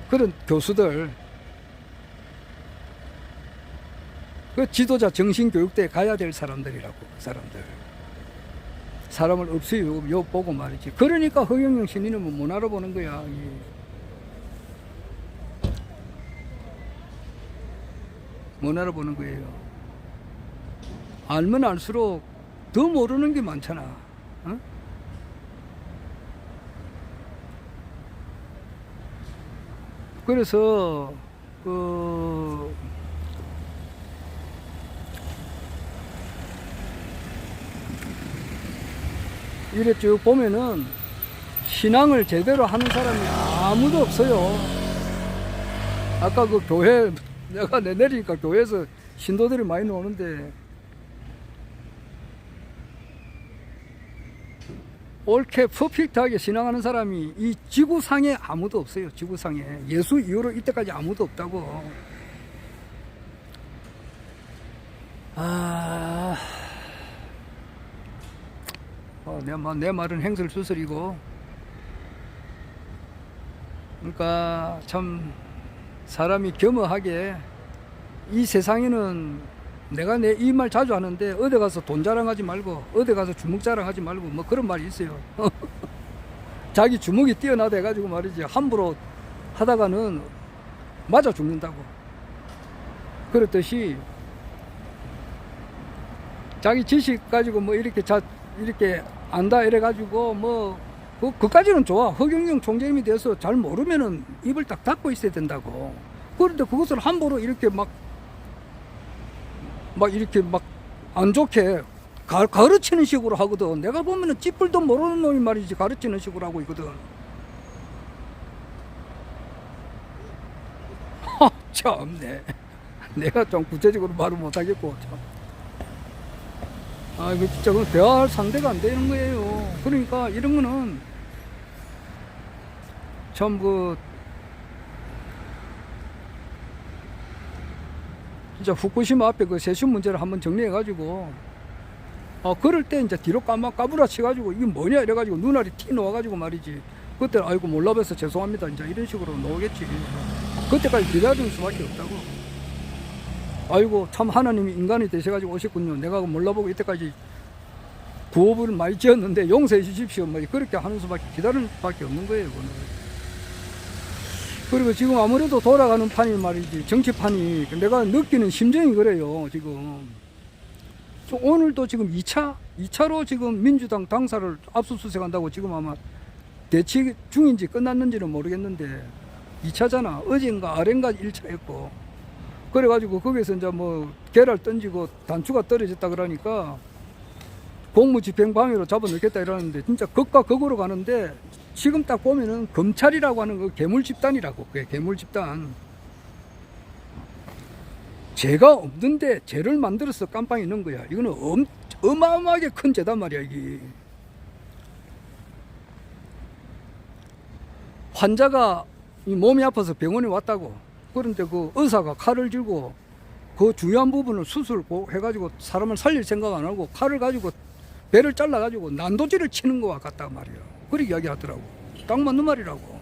그런 교수들, 그 지도자 정신교육대에 가야 될 사람들이라고. 사람들 사람을 없어요 요 보고 말이지. 그러니까 허경영 신인은 못 알아보는 거야. 못 알아보는 거예요. 알면 알수록 더 모르는 게 많잖아. 어? 그래서 이래 쭉 보면은 신앙을 제대로 하는 사람이 아무도 없어요. 아까 그 교회 내가 내리니까 교회에서 신도들이 많이 나오는데 옳게 퍼펙트하게 신앙하는 사람이 이 지구상에 아무도 없어요. 지구상에 예수 이후로 이때까지 아무도 없다고. 내 말은 행설수설이고, 그러니까 참 사람이 겸허하게 이 세상에는 내가 이 말 자주 하는데 어디 가서 돈 자랑하지 말고 어디 가서 주먹 자랑하지 말고 뭐 그런 말이 있어요. 자기 주먹이 뛰어나다 해가지고 말이지 함부로 하다가는 맞아 죽는다고. 그렇듯이 자기 지식 가지고 뭐 이렇게 이렇게 안다 이래가지고 뭐 그까지는 좋아. 허경영 총재님이 돼서 잘 모르면은 입을 딱 닫고 있어야 된다고. 그런데 그것을 함부로 이렇게 막 이렇게 안 좋게 가르치는 식으로 하거든. 내가 보면은 찌뿔도 모르는 놈이 말이지 가르치는 식으로 하고 있거든. 참네. 내가 좀 구체적으로 말을 못하겠고 참. 이거 진짜 대화할 상대가 안 되는 거예요. 그러니까 이런 거는 참 진짜 후쿠시마 앞에 그 세슈 문제를 한번 정리해가지고, 그럴 때 이제 뒤로 까부라치가지고 이게 뭐냐 이래가지고 눈알이 티 놓아가지고 말이지. 그때 아이고 몰라봐서 죄송합니다. 이제 이런 식으로 나오겠지. 그때까지 기다리는 수밖에 없다고. 아이고 참 하나님이 인간이 되셔가지고 오셨군요. 내가 몰라보고 이때까지 구업을 많이 지었는데 용서해 주십시오. 뭐 그렇게 하는 수밖에 기다리는 수밖에 없는 거예요. 그거는. 그리고 지금 아무래도 돌아가는 판이 말이지 정치판이 내가 느끼는 심정이 그래요. 지금 오늘도 지금 2차로 지금 민주당 당사를 압수수색한다고 지금 아마 대치 중인지 끝났는지는 모르겠는데 2차잖아. 어젠가 아ren가 1차 했고, 그래가지고 거기서 이제 뭐 계랄 던지고 단추가 떨어졌다 그러니까 공무집행방해로 잡아넣겠다 이러는데 진짜 극과 극으로 가는데, 지금 딱 보면은 검찰이라고 하는 그 괴물 집단이라고. 그게 괴물 집단. 죄가 없는데 죄를 만들어서 깜빵에 넣은 거야. 이거는 어마어마하게 큰 죄단 말이야. 이게 환자가 이 몸이 아파서 병원에 왔다고. 그런데 그 의사가 칼을 쥐고 그 중요한 부분을 수술 해가지고 사람을 살릴 생각 안 하고 칼을 가지고 배를 잘라가지고 난도질을 치는 거와 같다 말이에요. 그렇게 이야기하더라고. 딱 맞는 말이라고.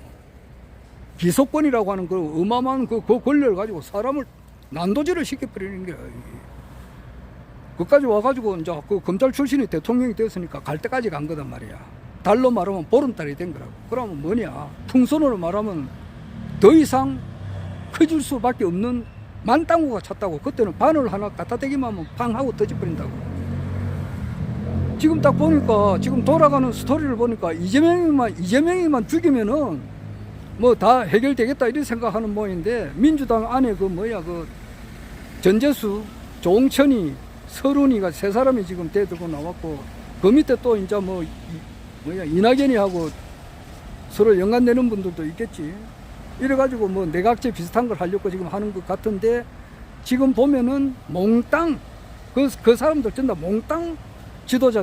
기소권이라고 하는 그 어마어마한 그 권력을 가지고 사람을 난도질을 시켜버리는 거야. 그까지 와가지고 이제 그 검찰 출신이 대통령이 되었으니까 갈 때까지 간 거단 말이야. 달로 말하면 보름달이 된 거라고. 그러면 뭐냐? 풍선으로 말하면 더 이상 커질 수밖에 없는 만땅구가 찼다고. 그때는 바늘 하나 갖다 대기만 하면 팡 하고 터져버린다고. 지금 딱 보니까 지금 돌아가는 스토리를 보니까 이재명이만 죽이면은 뭐 다 해결되겠다 이런 생각하는 모양인데, 민주당 안에 그 전재수, 조홍천이, 서른이가 세 사람이 지금 대들고 나왔고, 그 밑에 또 이제 이낙연이 하고 서로 연관되는 분들도 있겠지. 이래가지고 뭐 내각제 비슷한 걸 하려고 지금 하는 것 같은데, 지금 보면은 몽땅 그 사람들 전부 다 몽땅 지도자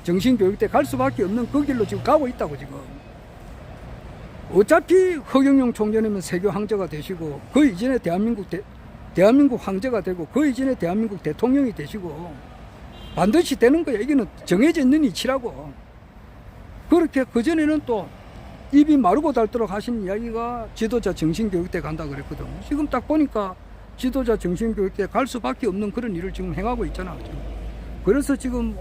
정신교육대 갈 수밖에 없는 그 길로 지금 가고 있다고. 지금 어차피 허경영 총재님은 세교 황제가 되시고 그 이전에 대한민국 황제가 되고 그 이전에 대한민국 대통령이 되시고 반드시 되는 거야. 이게는 정해져 있는 이치라고. 그렇게 그전에는 또 입이 마르고 닳도록 하신 이야기가 지도자 정신교육대 간다 그랬거든. 지금 딱 보니까 지도자 정신교육대 갈 수밖에 없는 그런 일을 지금 행하고 있잖아. 지금. 그래서 지금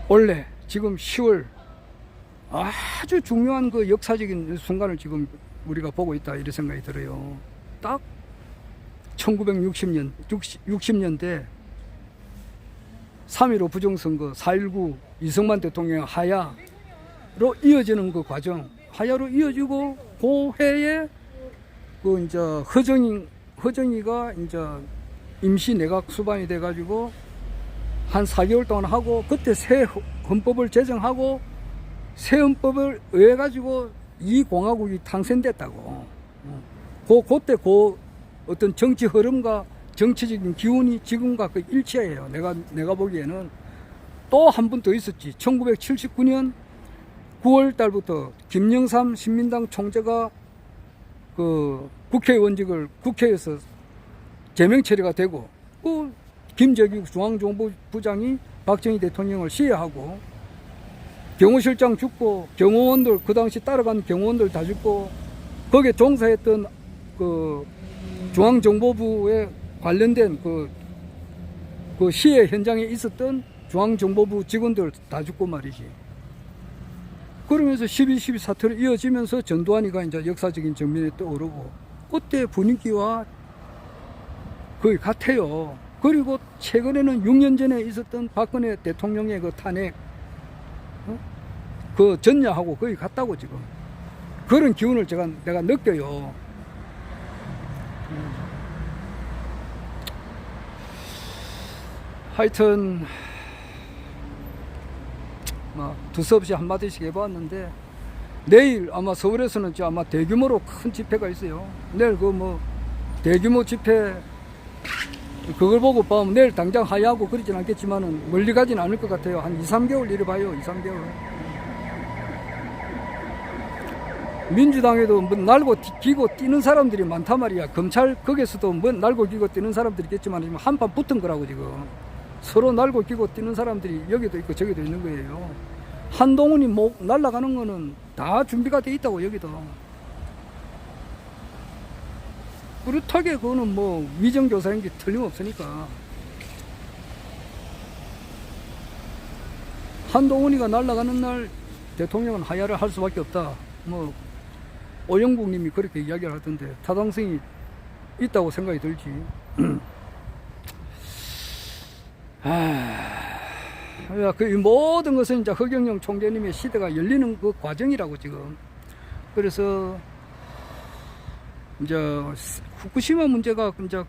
올해 지금 10월 아주 중요한 그 역사적인 순간을 지금 우리가 보고 있다, 이런 생각이 들어요. 딱 60년대 3.15 부정선거, 4.19 이승만 대통령 하야로 이어지는 그 과정, 하야로 이어지고 그 해에 그 이제 허정이가 이제 임시 내각 수반이 돼가지고 한 4개월 동안 하고, 그때 새 헌법을 제정하고 새 헌법을 의해 가지고 이 공화국이 탄생됐다고. 그때 그 어떤 정치 흐름과 정치적인 기운이 지금과 그 일치해요. 내가 보기에는 또 한 번 더 있었지. 1979년 9월 달부터 김영삼 신민당 총재가 그 국회의원직을 국회에서 제명 처리가 되고, 그 김재규 중앙정보부장이 박정희 대통령을 시해하고, 경호실장 죽고, 경호원들, 그 당시 따라간 경호원들 다 죽고, 거기에 종사했던 그 중앙정보부에 관련된 그 시해 현장에 있었던 중앙정보부 직원들 다 죽고 말이지. 그러면서 12.12 사태로 이어지면서 전두환이가 이제 역사적인 정면에 떠오르고, 그때 분위기와 거의 같아요. 그리고 최근에는 6년 전에 있었던 박근혜 대통령의 그 탄핵, 그 전야하고 거의 같다고. 지금 그런 기운을 내가 느껴요. 하여튼 두서없이 한마디씩 해봤는데, 내일 아마 서울에서는 아마 대규모로 큰 집회가 있어요. 내일 대규모 집회, 그걸 보고 보면 내일 당장 하야하고 그러진 않겠지만은 멀리 가진 않을 것 같아요. 한 2-3개월 이래 봐요. 2-3개월. 민주당에도 날고 기고 뛰는 사람들이 많단 말이야. 검찰 거기에서도 날고 기고 뛰는 사람들이 있겠지만 지금 한판 붙은 거라고. 지금 서로 날고 기고 뛰는 사람들이 여기도 있고 저기도 있는 거예요. 한동훈이 날아가는 거는 다 준비가 돼 있다고. 여기도 그렇다게 그거는 위정교사인 게 틀림없으니까. 한동훈이가 날아가는 날 대통령은 하야를 할 수밖에 없다. 오영국 님이 그렇게 이야기를 하던데 타당성이 있다고 생각이 들지. 그 모든 것은 이제 허경영 총재님의 시대가 열리는 그 과정이라고 지금. 그래서 이제 후쿠시마 문제가 이제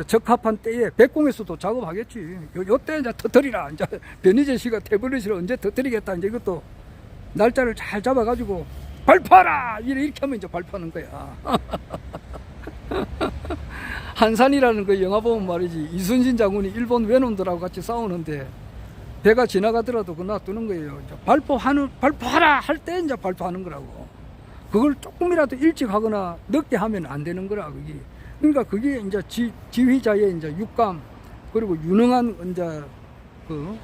적합한 때에 백공에서도 작업하겠지. 요때 이제 터뜨리라. 이제 변희재 씨가 태블릿을 언제 터뜨리겠다. 이제 이것도 날짜를 잘 잡아가지고 발표하라! 이렇게 하면 이제 발표하는 거야. 한산이라는 그 영화 보면 말이지, 이순신 장군이 일본 외놈들하고 같이 싸우는데 배가 지나가더라도 그 놔두는 거예요. 이제 발표하라! 할 때 이제 발표하는 거라고. 그걸 조금이라도 일찍 하거나 늦게 하면 안 되는 거라, 그게. 그러니까 그게 이제 지휘자의 이제 육감, 그리고 유능한 이제 그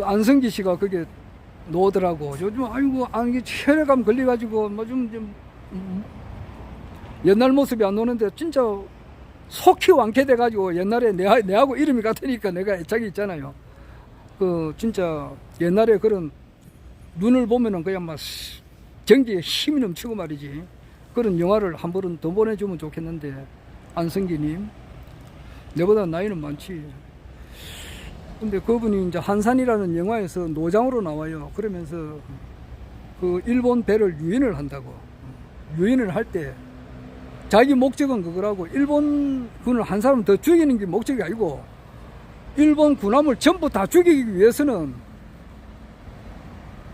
안성기 씨가 그게 노더라고. 요즘 이게 혈액암 걸려가지고 좀 옛날 모습이 안 노는데 진짜 속히 완쾌돼가지고, 옛날에 내하고 이름이 같으니까 내가 애착이 있잖아요. 진짜 옛날에 그런 눈을 보면은 그냥 경기에 힘이 넘치고 말이지. 그런 영화를 한 번은 더 보내주면 좋겠는데, 안성기님 내보다 나이는 많지. 근데 그분이 이제 한산이라는 영화에서 노장으로 나와요. 그러면서 그 일본 배를 유인을 한다고. 유인을 할 때 자기 목적은 그거라고. 일본군을 한 사람 더 죽이는 게 목적이 아니고, 일본 군함을 전부 다 죽이기 위해서는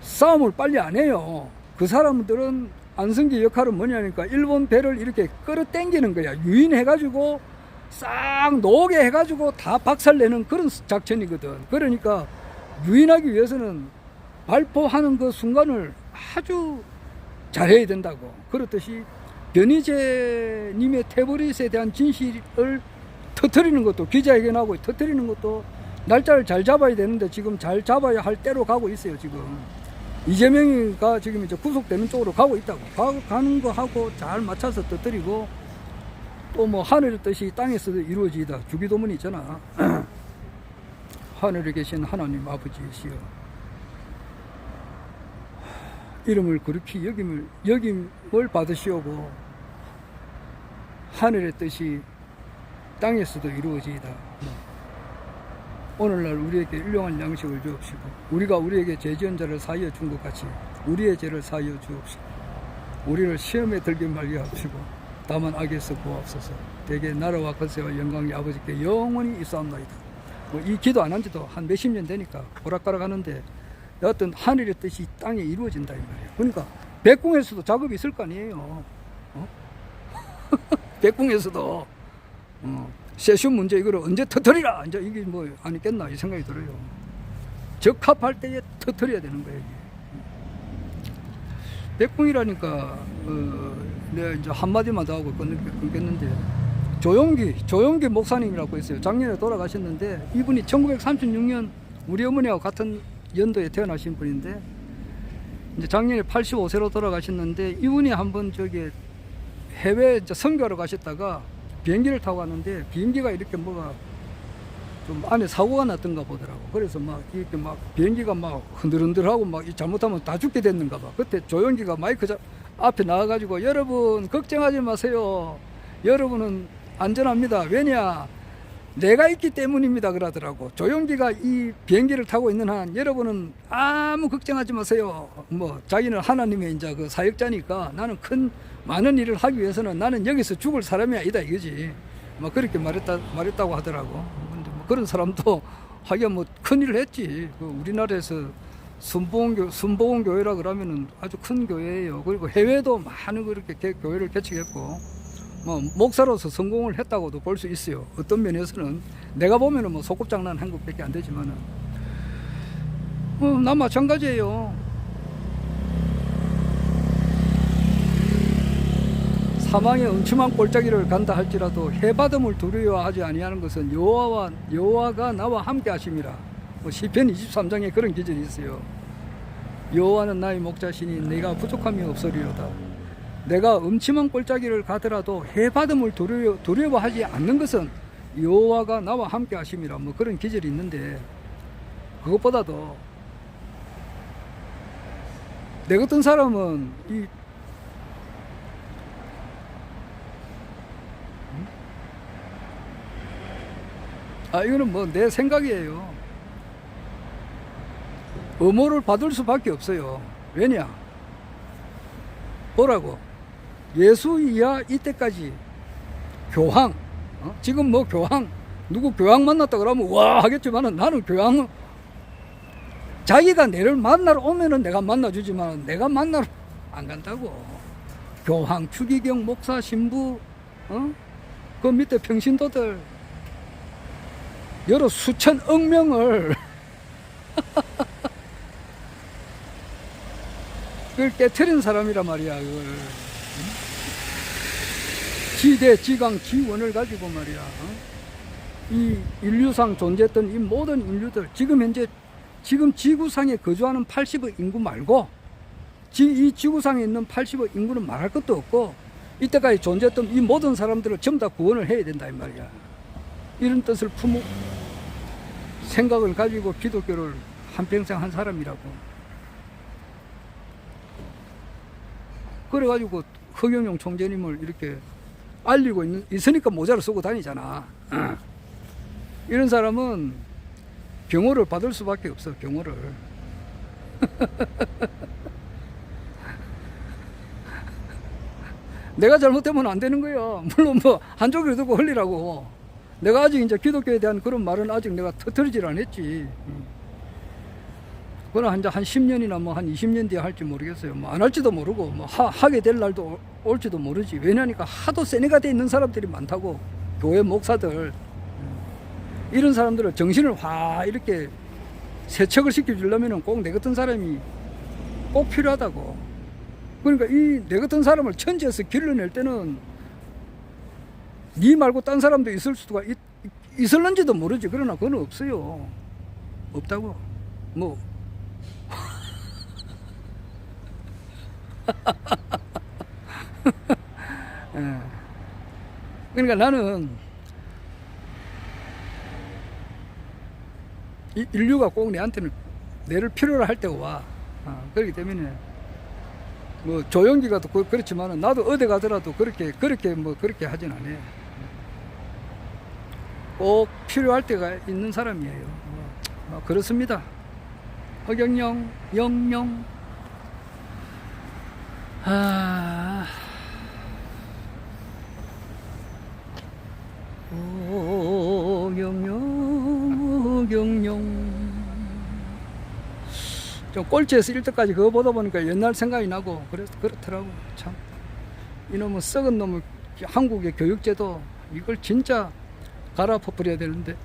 싸움을 빨리 안 해요. 그 사람들은 안성기 역할은 뭐냐니까 일본 배를 이렇게 끌어당기는 거야. 유인해가지고 싹 녹게 해가지고 다 박살내는 그런 작전이거든. 그러니까 유인하기 위해서는 발포하는 그 순간을 아주 잘해야 된다고. 그렇듯이 변희재님의 태블릿에 대한 진실을 터뜨리는 것도, 기자회견하고 터뜨리는 것도 날짜를 잘 잡아야 되는데 지금 잘 잡아야 할 때로 가고 있어요. 지금 이재명이가 지금 이제 구속되는 쪽으로 가고 있다고. 가는 거 하고 잘 맞춰서 터뜨리고, 또 뭐 하늘의 뜻이 땅에서도 이루어지다, 주기도문이 있잖아. 하늘에 계신 하나님 아버지이시여, 이름을 그렇게 여김을 받으시오고 하늘의 뜻이 땅에서도 이루어지이다. 오늘날 우리에게 일용할 양식을 주옵시고, 우리가 우리에게 죄지은 자를 사하여 준 것 같이 우리의 죄를 사하여 주옵시고, 우리를 시험에 들게 말게 하옵시고, 다만 악에서 구하옵소서. 대개 나라와 권세와 영광이 아버지께 영원히 있사옵나이다. 이 기도 안 한 지도 한 몇십 년 되니까 오락가락 하는데, 어떤 하늘의 뜻이 땅에 이루어진다 이 말이에요. 그러니까 백궁에서도 작업이 있을 거 아니에요. 백궁에서도 세슘 문제 이거를 언제 터뜨리라, 이제 이게 뭐 아니겠나 이 생각이 들어요. 적합할 때에 터뜨려야 되는 거예요. 백궁이라니까 내가 이제 한마디만 더 하고 끊겠는데, 조용기 목사님이라고 있어요. 작년에 돌아가셨는데, 이분이 1936년 우리 어머니하고 같은 연도에 태어나신 분인데, 이제 작년에 85세로 돌아가셨는데, 이분이 한번 저기 해외 이제 선교하러 가셨다가 비행기를 타고 갔는데, 비행기가 이렇게 뭐가 좀 안에 사고가 났던가 보더라고. 그래서 막 이렇게 막 비행기가 막 흔들흔들하고 막 잘못하면 다 죽게 됐는가 봐. 그때 조용기가 마이크 앞에 나와가지고, 여러분 걱정하지 마세요. 여러분은 안전합니다. 왜냐? 내가 있기 때문입니다. 그러더라고. 조용기가 이 비행기를 타고 있는 한 여러분은 아무 걱정하지 마세요. 뭐 자기는 하나님의 이제 그 사역자니까 나는 많은 일을 하기 위해서는 나는 여기서 죽을 사람이 아니다 이거지. 뭐 그렇게 말했다고 하더라고. 근데 뭐 그런 사람도 하기야 뭐 큰일을 했지. 그 우리나라에서 순복음교회라 그러면은 아주 큰 교회예요. 그리고 해외도 많은 그렇게 교회를 개척했고, 뭐 목사로서 성공을 했다고도 볼 수 있어요. 어떤 면에서는 내가 보면은 뭐 소꿉장난 한 것밖에 안 되지만은, 나 마찬가지예요. 사망의 음침한 골짜기를 간다 할지라도 해바듬을 두려워하지 아니하는 것은 여호와가 나와 함께 하심이라. 시편 23장에 그런 기절이 있어요. 여호와는 나의 목자시니 내가 부족함이 없으리로다. 내가 음침한 골짜기를 가더라도 해바듬을 두려워하지 않는 것은 여호와가 나와 함께 하심이라. 뭐 그런 기절이 있는데, 그것보다도 내 같은 사람은 이거는 뭐 내 생각이에요. 엄호를 받을 수밖에 없어요. 왜냐? 보라고. 예수 이하 이때까지 교황, 지금 뭐 교황, 누구 교황 만났다 그러면 와 하겠지만은, 나는 교황, 자기가 내를 만나러 오면은 내가 만나주지만 내가 만나러 안 간다고. 교황, 추기경, 목사, 신부, 그 밑에 평신도들 여러 수천억 명을 그걸 깨트린 사람이란 말이야. 그걸 지대, 지강, 지원을 가지고 말이야. 이 인류상 존재했던 이 모든 인류들, 지금 지구상에 거주하는 80억 인구 말고, 이 지구상에 있는 80억 인구는 말할 것도 없고, 이때까지 존재했던 이 모든 사람들을 전부 다 구원을 해야 된다 이 말이야. 이런 뜻을 생각을 가지고 기독교를 한평생 한 사람이라고. 그래가지고 허경영 총재님을 이렇게 알리고 있으니까 모자를 쓰고 다니잖아. 이런 사람은 경호를 받을 수밖에 없어. 경호를. 내가 잘못되면 안 되는 거야. 물론 뭐 한쪽으로 두고 흘리라고. 내가 아직 이제 기독교에 대한 그런 말은 아직 내가 터뜨리질 않았지. 그러나 한 10년이나 뭐 한 20년 뒤에 할지 모르겠어요. 뭐 안 할지도 모르고, 뭐 하게 될 날도 올지도 모르지. 왜냐니까 하도 세뇌가 돼 있는 사람들이 많다고. 교회 목사들 이런 사람들은 정신을 확 이렇게 세척을 시켜주려면 꼭 내 같은 사람이 꼭 필요하다고. 그러니까 이 내 같은 사람을 천지에서 길러낼 때는 니 말고 딴 사람도 있을 수가 있을런지도 모르지. 그러나 그건 없어요. 없다고. 뭐 예. 그러니까 나는 이 인류가 꼭 내한테는 내를 필요로 할 때가 와. 그렇기 때문에 뭐 조용기가 그렇지만은 나도 어디 가더라도 그렇게 하진 않아요. 꼭 필요할 때가 있는 사람이에요. 그렇습니다. 허경영, 영영. 허경영. 좀 꼴찌에서 1등까지 그거 보다 보니까 옛날 생각이 나고 그렇더라고. 참 이놈은 썩은 놈의 한국의 교육제도 이걸 진짜 갈아 퍼버려야 되는데